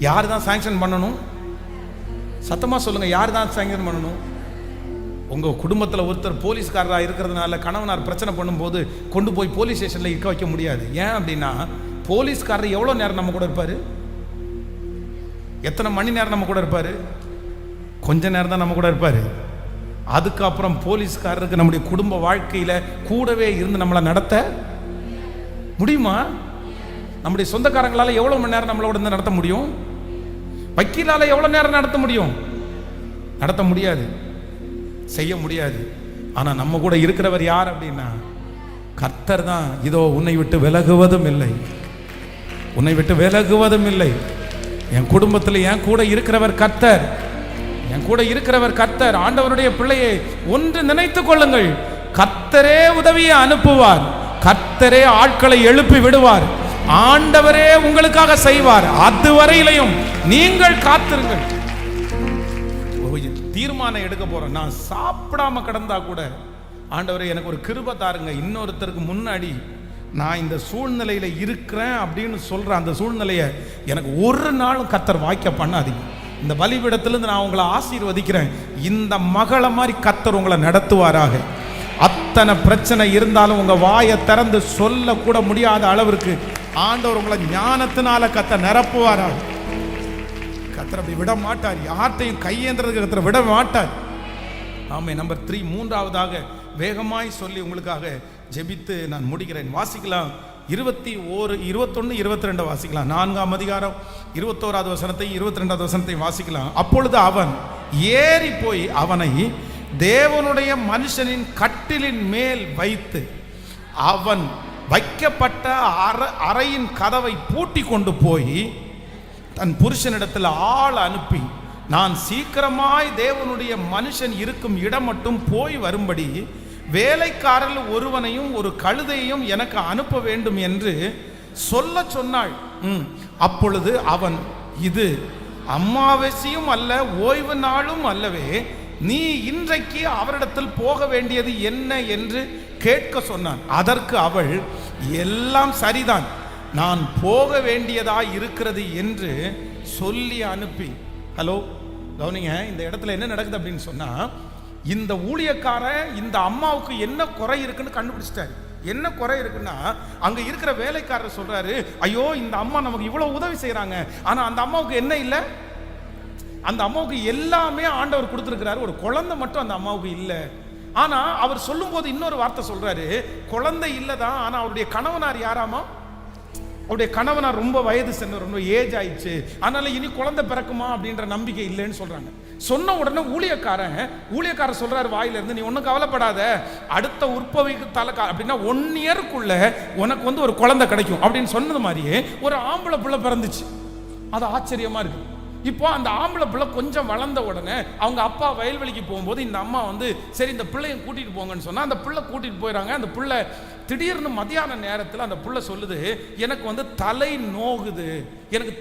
யார் தான் சாங்ஷன் பண்ணணும்? சத்தமா சொல்லுங்க. யார் தான் சாங்ஷன் பண்ணணும்? உங்க குடும்பத்தில் ஒருத்தர் போலீஸ்காரராக இருக்கிறதுனால கணவனார் பிரச்சனை பண்ணும்போது கொண்டு போய் போலீஸ் ஸ்டேஷன்ல இருக்க வைக்க முடியாது. ஏன் அப்படின்னா, போலீஸ்காரர் எவ்வளவு நேரம் நம்ம கூட இருப்பாரு? எத்தனை மணி நேரம் நம்ம கூட இருப்பாரு? கொஞ்ச நேரம் தான் நம்ம கூட இருப்பாரு. அதுக்கப்புறம் போலீஸ்காரருக்கு நம்முடைய குடும்ப வாழ்க்கையில கூடவே இருந்து நம்மளை நடத்த முடியுமா? நம்முடைய சொந்தக்காரங்களால எவ்வளவு மணி நேரம் நம்மளோட இருந்து நடத்த முடியும்? வக்கீலால எவ்வளவு நேரம் நடத்த முடியும்? நடத்த முடியாது, செய்ய முடியாது. ஆனா நம்ம கூட இருக்கிறவர் யார் அப்படின்னா, கர்த்தர் தான். இதோ உன்னை விட்டு விலகுவதும் இல்லை, உன்னை விட்டு விலகுவதும் இல்லை. என் குடும்பத்தில் என் கூட இருக்கிறவர் கர்த்தர், என் கூட இருக்கிறவர் கர்த்தர். ஆண்டவருடைய பிள்ளையை ஒன்று நினைத்துக் கொள்ளுங்கள், கர்த்தரே உதவியை அனுப்புவார், கர்த்தரே ஆட்களை எழுப்பி விடுவார், ஆண்டவரே உங்களுக்காக செய்வார். அதுவரையிலையும் நீங்கள் காத்திருங்கள். தீர்மானம் எடுக்க போறேன். நான் சாப்பிடாம கிடந்தா கூட ஆண்டவரே எனக்கு ஒரு கிருபை தாருங்க, இன்னொருத்தருக்கு முன்னாடி நான் இந்த சூழ்நிலையில இருக்கிறேன் அப்படின்னு சொல்ற அந்த சூழ்நிலையை எனக்கு ஒரு நாளும் கர்த்தர் வாய்க்க பண்ணாதீங்க. இந்த பலிபீடத்திலிருந்து நான் உங்களை ஆசீர்வதிக்கிறேன். இந்த மகளை மாதிரி கர்த்தர் உங்களை நடத்துவாராக. அத்தனை பிரச்சனை இருந்தாலும் உங்க வாயை திறந்து சொல்ல கூட முடியாத அளவிற்கு ஆண்டவர் உங்களை ஞானத்தினால கர்த்தர் நிரப்புவாராக. கர்த்தர் அப்படி விட மாட்டார், யார்ட்டையும் கையேந்திரதுக்கு கர்த்தர் விட மாட்டார். ஆமே. நம்பர் 3, மூன்றாவதாக வேகமாய் சொல்லி உங்களுக்காக ஜெபித்து நான் முடிக்கிறேன். வாசிக்கலாம் 21, 21, 22 வாசிக்கலாம். 4ஆம் அதிகாரம் 21வது வசனத்தையும் 22வது வசனத்தையும் வாசிக்கலாம். அப்பொழுது அவன் ஏறி போய் அவனை தேவனுடைய மனுஷனின் கட்டிலின் மேல் வைத்து அவன் வைக்கப்பட்ட அறையின் கதவை பூட்டி கொண்டு போய் தன் புருஷனிடத்தில் ஆள் அனுப்பி, நான் சீக்கிரமாய் தேவனுடைய மனுஷன் இருக்கும் இடம் மட்டும் போய் வரும்படி வேலைக்காரர்கள் ஒருவனையும் ஒரு கழுதையையும் எனக்கு அனுப்ப வேண்டும் என்று சொல்ல சொன்னாள். அப்பொழுது அவன், இது அமாவாசையும் அல்ல, ஓய்வு நாளும் அல்லவே, நீ இன்றைக்கு அவரிடத்தில் போக வேண்டியது என்ன என்று கேட்க சொன்னான். அதற்கு அவள், எல்லாம் சரிதான், நான் போக வேண்டியதா இருக்கிறது என்று சொல்லி அனுப்பி. ஹலோ, கவனிங்க, இந்த இடத்துல என்ன நடக்குது அப்படின்னு சொன்னா, இந்த ஊழியக்காரன் இந்த அம்மாவுக்கு என்ன குறை இருக்குன்னு கண்டுபிடிச்சிட்டாரு. என்ன குறை இருக்குன்னா, அங்க இருக்கிற வேலைக்காரர் சொல்றாரு, ஐயோ இந்த அம்மா நமக்கு இவ்வளவு உதவி செய்யறாங்க, ஆனா அந்த அம்மாவுக்கு என்ன இல்லை? அந்த அம்மாவுக்கு எல்லாமே ஆண்டவர் கொடுத்துருக்கிறாரு, ஒரு குழந்தை மட்டும் அந்த அம்மாவுக்கு இல்லை. ஆனா அவர் சொல்லும் போது இன்னொரு வார்த்தை சொல்றாரு, குழந்தை இல்லதான், ஆனா அவருடைய கணவனார் யாராமா? அவருடைய கணவனார் ரொம்ப வயது சென்றவர், ரொம்ப ஏஜ் ஆயிடுச்சு, அதனால இனி குழந்தை பிறக்குமா அப்படின்ற நம்பிக்கை இல்லைன்னு சொல்றாங்க. சொன்ன உடனே ஊழியக்காரர் சொல்றாரு வாயில இருந்து, நீ ஒன்னும் கவலைப்படாத, அடுத்த உற்பவிக்கு அப்படின்னா 1 இயருக்குள்ள உனக்கு ஒரு குழந்தை கிடைக்கும் அப்படின்னு சொன்னது மாதிரியே ஒரு ஆம்பளை பிள்ளை பிறந்துச்சு. அது ஆச்சரியமா இருக்கு. இப்போ அந்த ஆம்பளை பிள்ளை கொஞ்சம் வளர்ந்த உடனே அவங்க அப்பா வயல்வெளிக்கு போகும்போது இந்த அம்மா சரி இந்த பிள்ளையும் கூட்டிட்டு போங்கன்னு சொன்னா அந்த பிள்ளை கூட்டிட்டு போயிடறாங்க. அந்த பிள்ளை திடீர்னு மத்தியான நேரத்தில் அந்த பிள்ளை சொல்லுது, எனக்கு தலை நோகுது, எனக்கு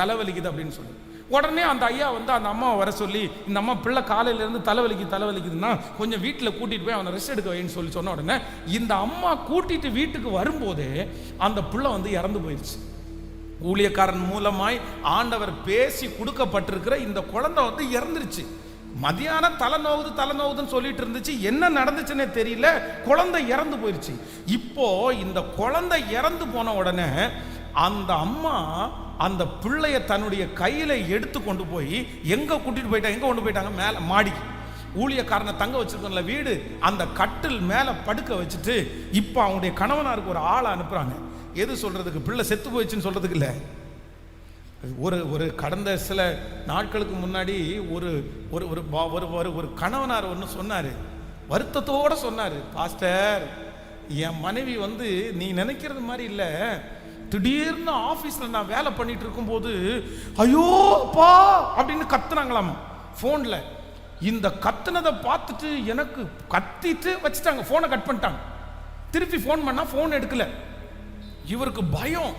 தலைவலிக்குது அப்படின்னு சொல்லு. உடனே அந்த ஐயா அந்த அம்மாவை வர சொல்லி, இந்த அம்மா பிள்ளை காலையில இருந்து தலைவலிக்குதுன்னா கொஞ்சம் வீட்டில் கூட்டிட்டு போய் அவனை ரெஸ்ட் எடுக்க வைன்னு சொல்லி சொன்ன உடனே இந்த அம்மா கூட்டிட்டு வீட்டுக்கு வரும்போதே அந்த பிள்ளை இறந்து போயிடுச்சு. ஊழியக்காரன் மூலமாய் ஆண்டவர் பேசி கொடுக்கப்பட்டிருக்கிற இந்த குழந்தை இறந்துருச்சு. மதியானம் தலை நோவுதுன்னு சொல்லிட்டு இருந்துச்சு, என்ன நடந்துச்சுன்னே தெரியல, குழந்தை இறந்து போயிருச்சு. இப்போ இந்த குழந்தை இறந்து போன உடனே அந்த அம்மா அந்த பிள்ளைய தன்னுடைய கையில எடுத்து கொண்டு போய் எங்க கொண்டு போயிட்டாங்க? மேல மாடிக்கு. ஊழியக்காரனை தங்க வச்சிருக்கோம்ல வீடு, அந்த கட்டில் மேல படுக்க வச்சுட்டு இப்போ அவங்களுடைய கணவனாருக்கு ஒரு ஆளை அனுப்புறாங்க. எது சொல்றதுக்கு? பிள்ளை செத்து போயிடுச்சுன்னு சொல்றதுக்கு இல்லை. ஒரு கடந்த சில நாட்களுக்கு முன்னாடி ஒரு கணவனார் ஒன்று சொன்னாரு, வருத்தத்தோட சொன்னாரு, பாஸ்டர் என் மனைவி நீ நினைக்கிறது மாதிரி இல்லை, திடீர்னு ஆபீஸ்ல நான் வேலை பண்ணிட்டு இருக்கும் போது ஐயோ பா அப்படின்னு கத்துனாங்களாமா போன்ல. இந்த கத்துனதை பார்த்துட்டு எனக்கு கத்திட்டு வச்சுட்டாங்க, போனை கட் பண்ணிட்டாங்க. திருப்பி போன் பண்ணா போன் எடுக்கல. இவருக்கு பயம்,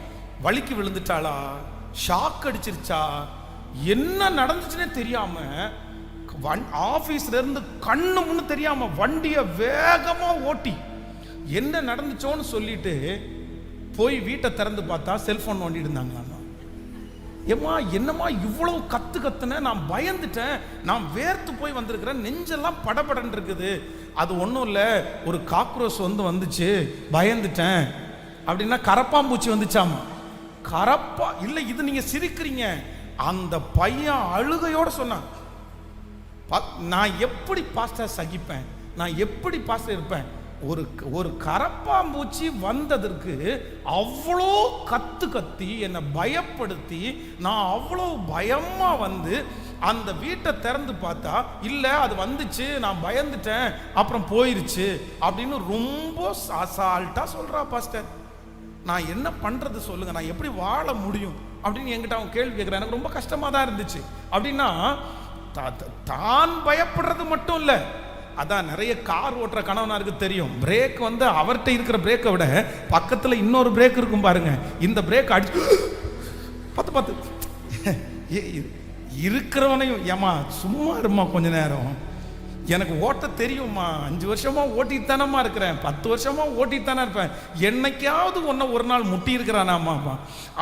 வலிக்கு விழுந்துட்டாளா, ஷாக் அடிச்சிருச்சா, என்ன நடந்துச்சுன்னே தெரியாம ஆபீஸ்ல இருந்து கண்ணு முன்னு தெரியாம வண்டியை வேகமா ஓட்டி என்ன நடந்துச்சோன்னு சொல்லிட்டு போய் வீட்டை திறந்து பார்த்தா செல்போன் நோண்டிட்டு இருந்தாங்களாம். ஏம்மா என்னம்மா இவ்வளவு கத்துன, நான் பயந்துட்டேன், நான் வேர்த்து போய் வந்திருக்கிறேன், நெஞ்செல்லாம் படபடன்னு இருக்குது. அது ஒன்றும் இல்லை, ஒரு காக்ரோச் வந்துச்சு, பயந்துட்டேன் அப்படின்னா. கரப்பாம்பூச்சி வந்துச்சாமா. கரப்பா இல்லை, இது நீங்க சிரிக்கிறீங்க. அந்த பையன் அழுகையோட சொன்னான், நான் எப்படி பாஸ்டர் சகிப்பேன், நான் எப்படி பாஸ்டர் இருப்பேன், ஒரு கரப்பாம்பூச்சி வந்ததற்கு அவ்வளோ கத்தி என்னை பயப்படுத்தி நான் அவ்வளோ பயமா அந்த வீட்டை திறந்து பார்த்தா இல்லை அது வந்துச்சு, நான் பயந்துட்டேன், அப்புறம் போயிருச்சு அப்படின்னு ரொம்ப அசால்ட்டா சொல்றா. பாஸ்டர் நான் என்ன பண்றது சொல்லுங்க, நான் எப்படி வாழ முடியும் அப்படின்னு என்கிட்ட அவன் கேள்வி கேட்கிறான். எனக்கு ரொம்ப கஷ்டமா தான் இருந்துச்சு. அப்படின்னா தான் பயப்படுறது மட்டும் இல்லை, அதான் நிறைய கார் ஓட்டுற கணவனாருக்கு தெரியும், பிரேக் அவர்கிட்ட இருக்கிற பிரேக்கை விட பக்கத்துல இன்னொரு பிரேக் இருக்கும் பாருங்க, இந்த பிரேக் அடிச்சு பார்த்து இருக்கிறவனையும், ஏமா சும்மா இருமா கொஞ்ச நேரம், எனக்கு ஓட்ட தெரியுமா, 5 வருஷமா ஓட்டிட்டு தானம்மா இருக்கிறேன், 10 வருஷமா ஓட்டிட்டு தானே இருப்பேன், என்னைக்காவது ஒரு நாள் முட்டி இருக்கிறானாம்மா.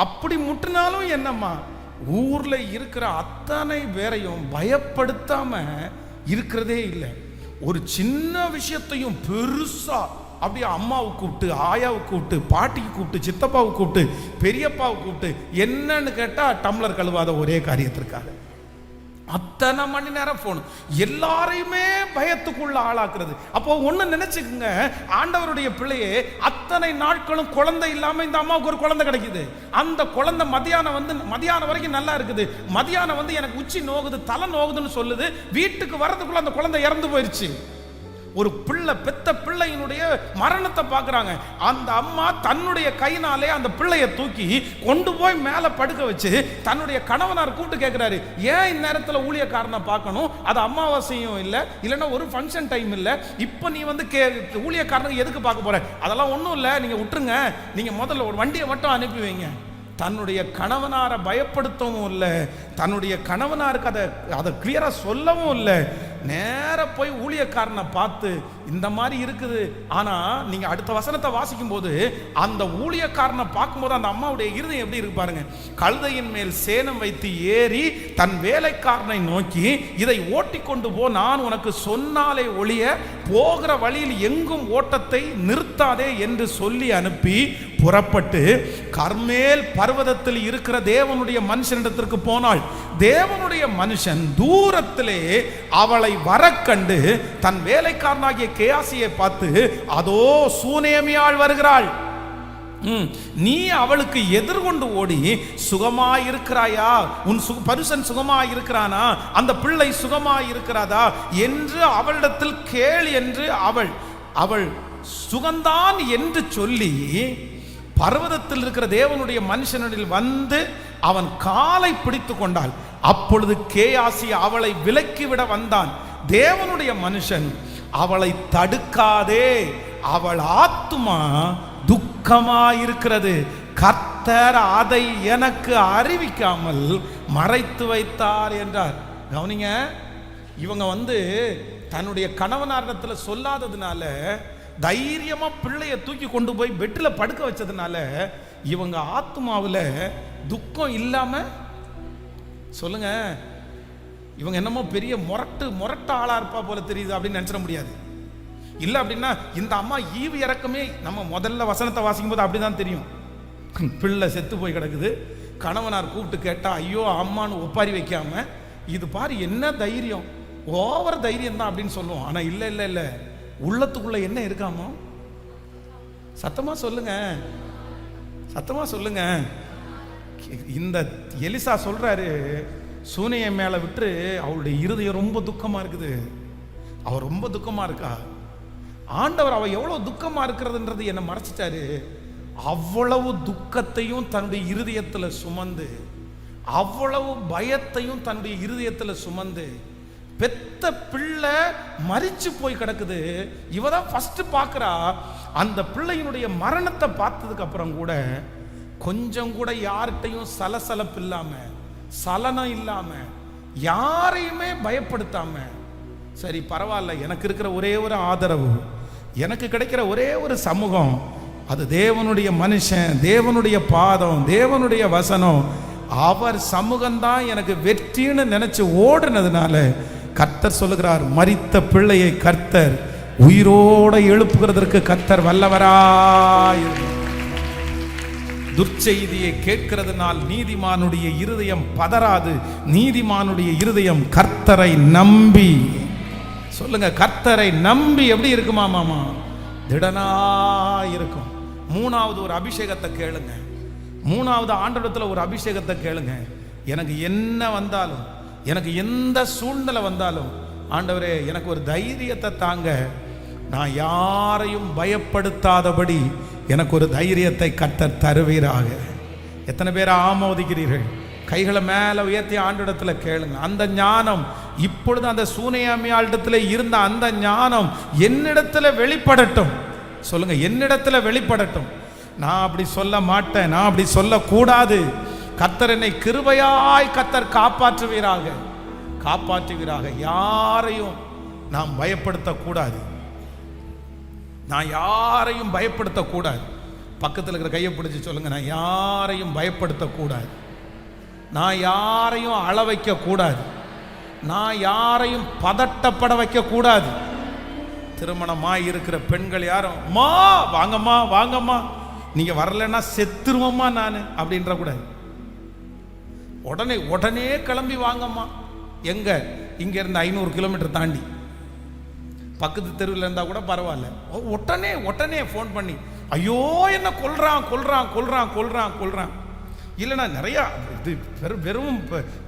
அப்படி முட்டினாலும் என்னம்மா, ஊர்ல இருக்கிற அத்தனை பேரையும் பயப்படுத்தாம இருக்கிறதே இல்லை. ஒரு சின்ன விஷயத்தையும் பெருசா அப்படியே அம்மாவுக்கு கூப்பிட்டு, ஆயாவுக்கு கூப்பிட்டு, பாட்டிக்கு கூப்பிட்டு, சித்தப்பாவுக்கு கூப்பிட்டு, பெரியப்பாவுக்கு கூப்பிட்டு, என்னன்னு கேட்டா டம்ளர் கழுவாத ஒரே காரியத்திற்காக அத்தனை மணி நேரம் போன், எல்லாரையுமே பயத்துக்குள்ள ஆளாக்குறது. அப்போ ஒண்ணு நினைச்சுக்குங்க, ஆண்டவருடைய பிள்ளையே அத்தனை நாட்களும் குழந்தை இல்லாம இந்த அம்மாவுக்கு ஒரு குழந்தை கிடைக்குது. அந்த குழந்தை மதியானம் வரைக்கும் நல்லா இருக்குது. மதியானம் எனக்கு உச்சி நோகுது, தலை நோகுதுன்னு சொல்லுது. வீட்டுக்கு வர்றதுக்குள்ள அந்த குழந்தை இறந்து போயிருச்சு. ஒரு பிள்ளை, பெத்த பிள்ளையினுடைய மரணத்தை பார்க்குறாங்க. அந்த அம்மா தன்னுடைய கையினாலே அந்த பிள்ளையை தூக்கி கொண்டு போய் மேலே படுக்க வச்சு தன்னுடைய கணவனார் கூப்பிட்டு கேட்குறாரு, ஏன் இந்நேரத்தில் ஊழியக்காரனை பார்க்கணும், அது அமாவாசையும் இல்லை, இல்லைன்னா ஒரு ஃபங்க்ஷன் டைம் இல்லை, இப்போ நீ ஊழியக்காரனுக்கு எதுக்கு பார்க்க போற? அதெல்லாம் ஒன்றும் இல்லை, நீங்கள் விட்டுருங்க, நீங்கள் முதல்ல ஒரு வண்டியை மட்டும் அனுப்பி வைங்க. தன்னுடைய கணவனாரை பயப்படுத்தவும் இல்லை, தன்னுடைய கணவனாருக்கு அதை கிளியரா சொல்லவும் இல்லை. நேர போய் ஊழியக்காரனை பார்த்து இந்த மாதிரி இருக்குது. ஆனா நீங்க அடுத்த வசனத்தை வாசிக்கும் போது அந்த ஊழியக்காரனை பார்க்கும்போது அந்த அம்மாவுடைய இருதயம் எப்படி இருக்கு பாருங்க. கழுதையின் மேல் சேணம் வைத்து ஏறி தன் வேலைக்காரனை நோக்கி, இதை ஓட்டி கொண்டு போ, நான் உனக்கு சொன்னாலே ஒழிய போகிற வழியில் எங்கும் ஓட்டத்தை நிறுத்தாதே என்று சொல்லி அனுப்பி புறப்பட்டு கர்மேல் பர்வதத்தில் இருக்கிற தேவனுடைய மனுஷனிடத்திற்கு போனாள். தேவனுடைய மனுஷன் தூரத்திலே அவளை வர கண்டு தன் வேலைக்காரனாகிய கேயாசியை பார்த்து, அதோ சூனேமியாள் வருகிறாள், நீ அவளுக்கு எதிர்கொண்டு ஓடி சுகமாயிருக்கிறாயா, உன் பரிசன் சுகமாயிருக்கிறானா, அந்த பிள்ளை சுகமாயிருக்கிறாதா என்று அவளிடத்தில் கேள் என்று அவள் சுகந்தான் என்று சொல்லி பர்வதத்தில் இருக்கிற தேவனுடைய மனுஷனில் வந்து அவன் காலை பிடித்து கொண்டாள். அப்பொழுது கேயாசி அவளை விலக்கிவிட வந்தான். தேவனுடைய மனுஷன் அவளை தடுக்காதே, அவள் ஆத்துமா துக்கமாயிருக்கிறது, கர்த்தர் அதை எனக்கு அறிவிக்காமல் மறைத்து வைத்தார் என்றார். கவனிங்க, இவங்க தன்னுடைய கணவனாரிடத்தில் சொல்லாததுனால, தைரியமா பிள்ளைய தூக்கி கொண்டு போய் பெட்டில் படுக்க வச்சதுனால இவங்க ஆத்மாவில் துக்கம் இல்லாம, சொல்லுங்க, இவங்க என்னமோ பெரிய முரட்டு ஆளா இருப்பா போல தெரியுது அப்படின்னு நினைச்சிட முடியாது. இல்லை அப்படின்னா இந்த அம்மா ஈவு இறக்கமே நம்ம முதல்ல வசனத்தை வாசிக்கும் போது அப்படிதான் தெரியும். பிள்ளை செத்து போய் கிடக்குது, கணவனார் கூப்பிட்டு கேட்டா ஐயோ அம்மான்னு ஒப்பாரி வைக்காம, இது பாரு என்ன தைரியம், ஓவர் தைரியம் தான் அப்படின்னு சொல்லுவோம். ஆனா இல்லை இல்லை இல்லை, உள்ளத்துக்குள்ள என்ன இருக்காமோ? சத்தமா சொல்லுங்க, சத்தமா சொல்லுங்க. இந்த எலிசா சொல்றாரு, சூனையை மேல விட்டு அவளுடைய இருதயம் ரொம்ப துக்கமா இருக்குது, அவ ரொம்ப துக்கமா இருக்கா. ஆண்டவர் அவ எவ்வளவு துக்கமா இருக்கிறதுன்றது என்ன மறைச்சிட்டாரு. அவ்வளவு துக்கத்தையும் தன்னுடைய இருதயத்துல சுமந்து, அவ்வளவு பயத்தையும் தன்னுடைய இருதயத்துல சுமந்து, பெத்த பிள்ளை மரிச்சு போய் கிடக்குது. இவதான் ஃபர்ஸ்ட் பார்க்கிறா. அந்த பிள்ளையினுடைய மரணத்தை பார்த்ததுக்கு அப்புறம் கூட கொஞ்சம் கூட யார்கிட்டையும் சலசலப்பு இல்லாம, சலனம் இல்லாம, யாரையுமே பயப்படுத்தாம, சரி பரவாயில்ல, எனக்கு இருக்கிற ஒரே ஒரு ஆதரவு, எனக்கு கிடைக்கிற ஒரே ஒரு சமூகம், அது தேவனுடைய மனுஷன், தேவனுடைய பாதம், தேவனுடைய வசனம், அவர் சமூகம்தான் எனக்கு வெற்றின்னு நினைச்சு ஓடுனதுனால கர்த்தர் சொல்லுகிறார், மரித்த பிள்ளையை கர்த்தர் உயிரோட எழுப்புகிறதற்கு கர்த்தர் வல்லவராய். துர்ச்செய்தியை கேட்கிறதுனால் நீதிமானுடைய இருதயம் பதறாது, நீதிமானுடைய இருதயம் கர்த்தரை நம்பி, சொல்லுங்க, கர்த்தரை நம்பி எப்படி இருக்குமா மாமா? திடனா இருக்கும். மூணாவது ஒரு அபிஷேகத்தை கேளுங்க, மூணாவது ஆண்டவரத்தில் ஒரு அபிஷேகத்தை கேளுங்க. எனக்கு என்ன வந்தாலும், எனக்கு எந்த சூழ்நிலை வந்தாலும், ஆண்டவரே எனக்கு ஒரு தைரியத்தை தாங்க, நான் யாரையும் பயப்படுத்தாதபடி எனக்கு ஒரு தைரியத்தை கர்த்தர் தருவீராக. எத்தனை பேரை ஆமோதிக்கிறீர்கள்? கைகளை மேலே உயர்த்தி ஆண்டவரிடத்தில் கேளுங்க. அந்த ஞானம் இப்பொழுது அந்த சூனேமியாளிடத்தில் இருந்த அந்த ஞானம் என்னிடத்தில் வெளிப்படட்டும். சொல்லுங்க, என்னிடத்தில் வெளிப்படட்டும். நான் அப்படி சொல்ல மாட்டேன், நான் அப்படி சொல்லக்கூடாது. கர்த்தர் என்னை கிருபையாய் கர்த்தர் காப்பாற்றுவீராக, காப்பாற்றுவீராக. யாரையும் நாம் பயப்படுத்தக்கூடாது. நான் யாரையும் பயப்படுத்தக்கூடாது. பக்கத்தில் இருக்கிற கையை பிடிச்சி சொல்லுங்க, நான் யாரையும் பயப்படுத்தக்கூடாது, நான் யாரையும் அழ வைக்கக்கூடாது, நான் யாரையும் பதட்டப்பட வைக்கக்கூடாது. திருமணமாக இருக்கிற பெண்கள் யாரும் மா வாங்கம்மா வாங்கம்மா, நீங்க வரலன்னா செத்துருவோம்மா நான் அப்படின்ற கூடாது. உடனே உடனே கிளம்பி வாங்கம்மா. எங்க இங்க இருந்து 500 கிலோமீட்டர் தாண்டி பக்கத்து தெருவில் இருந்தா கூட பரவாயில்ல, உடனே உடனே ஃபோன் பண்ணி ஐயோ என்ன கொல்றான் கொல்றான் கொல்றான் கொல்றான் கொல்றான். இல்லைன்னா நிறையா இது வெறும்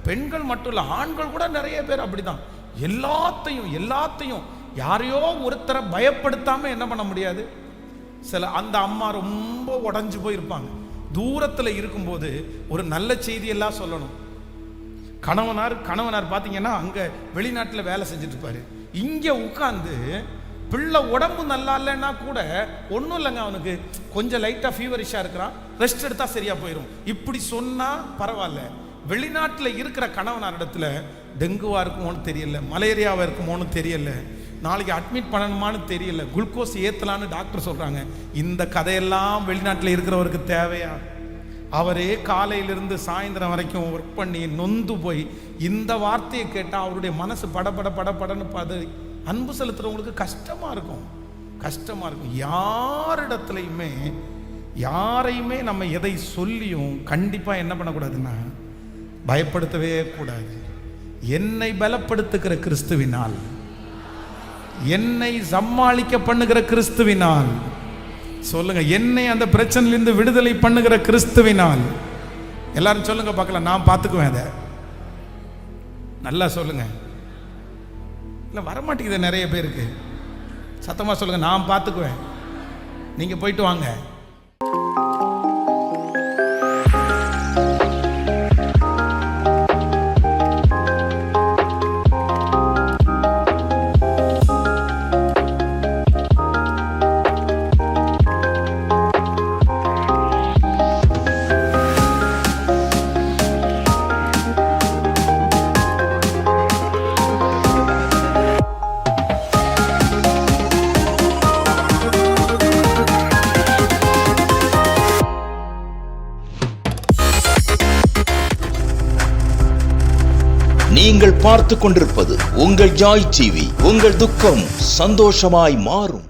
பெண்கள் மட்டும் இல்லை, ஆண்கள் கூட நிறைய பேர் அப்படிதான். எல்லாத்தையும் யாரையோ ஒருத்தரை பயப்படுத்தாம என்ன பண்ண முடியாது. சில அந்த அம்மா ரொம்ப உடஞ்சு போயிருப்பாங்க. தூரத்தில் இருக்கும்போது ஒரு நல்ல செய்தியெல்லாம் சொல்லணும். கணவனார் பார்த்தீங்கன்னா அங்கே வெளிநாட்டில் வேலை செஞ்சுட்டு இருப்பாரு. இங்கே உட்காந்து பிள்ளை உடம்பு நல்லா இல்லைன்னா கூட ஒன்றும் இல்லைங்க, அவனுக்கு கொஞ்சம் லைட்டாக ஃபீவரிஷாக இருக்கிறான், ரெஸ்ட் எடுத்தால் சரியாக போயிடும், இப்படி சொன்னால் பரவாயில்ல. வெளிநாட்டில் இருக்கிற கணவனார் இடத்துல டெங்குவாக இருக்குமோன்னு தெரியல, மலேரியாவாக இருக்குமோன்னு தெரியல, நாளைக்கு அட்மிட் பண்ணணுமான்னு தெரியல, குளுக்கோஸ் ஏற்றலான்னு டாக்டர் சொல்கிறாங்க. இந்த கதையெல்லாம் வெளிநாட்டில் இருக்கிறவருக்கு தேவையா? அவரே காலையிலிருந்து சாயந்தரம் வரைக்கும் ஒர்க் பண்ணி நொந்து போய் இந்த வார்த்தையை கேட்டால் அவருடைய மனசு படபடன்னு பதறி அன்பு செலுத்துறவங்களுக்கு கஷ்டமாக இருக்கும். யாரையுமே நம்ம எதை சொல்லியும் கண்டிப்பாக என்ன பண்ணக்கூடாதுன்னா பயப்படுத்தவே கூடாது. என்னை பலப்படுத்துகிற கிறிஸ்துவினால், என்னை சமாளிக்க பண்ணுகிற கிறிஸ்துவினால், சொல்லுங்க, என்னை அந்த பிரச்சனையிலிருந்து விடுதலை பண்ணுகிற கிறிஸ்துவினால். எல்லாரும் சொல்லுங்க பார்க்கலாம், நான் பார்த்துக்குவேன். அதை நல்லா சொல்லுங்க. இல்லை வரமாட்டேங்குது நிறைய பேருக்கு. சத்தமாக சொல்லுங்க, நான் பார்த்துக்குவேன், நீங்க போயிட்டு வாங்க. நீங்கள் பார்த்துக் கொண்டிருப்பது உங்கள் ஜாய் டிவி. உங்கள் துக்கம் சந்தோஷமாய் மாறும்.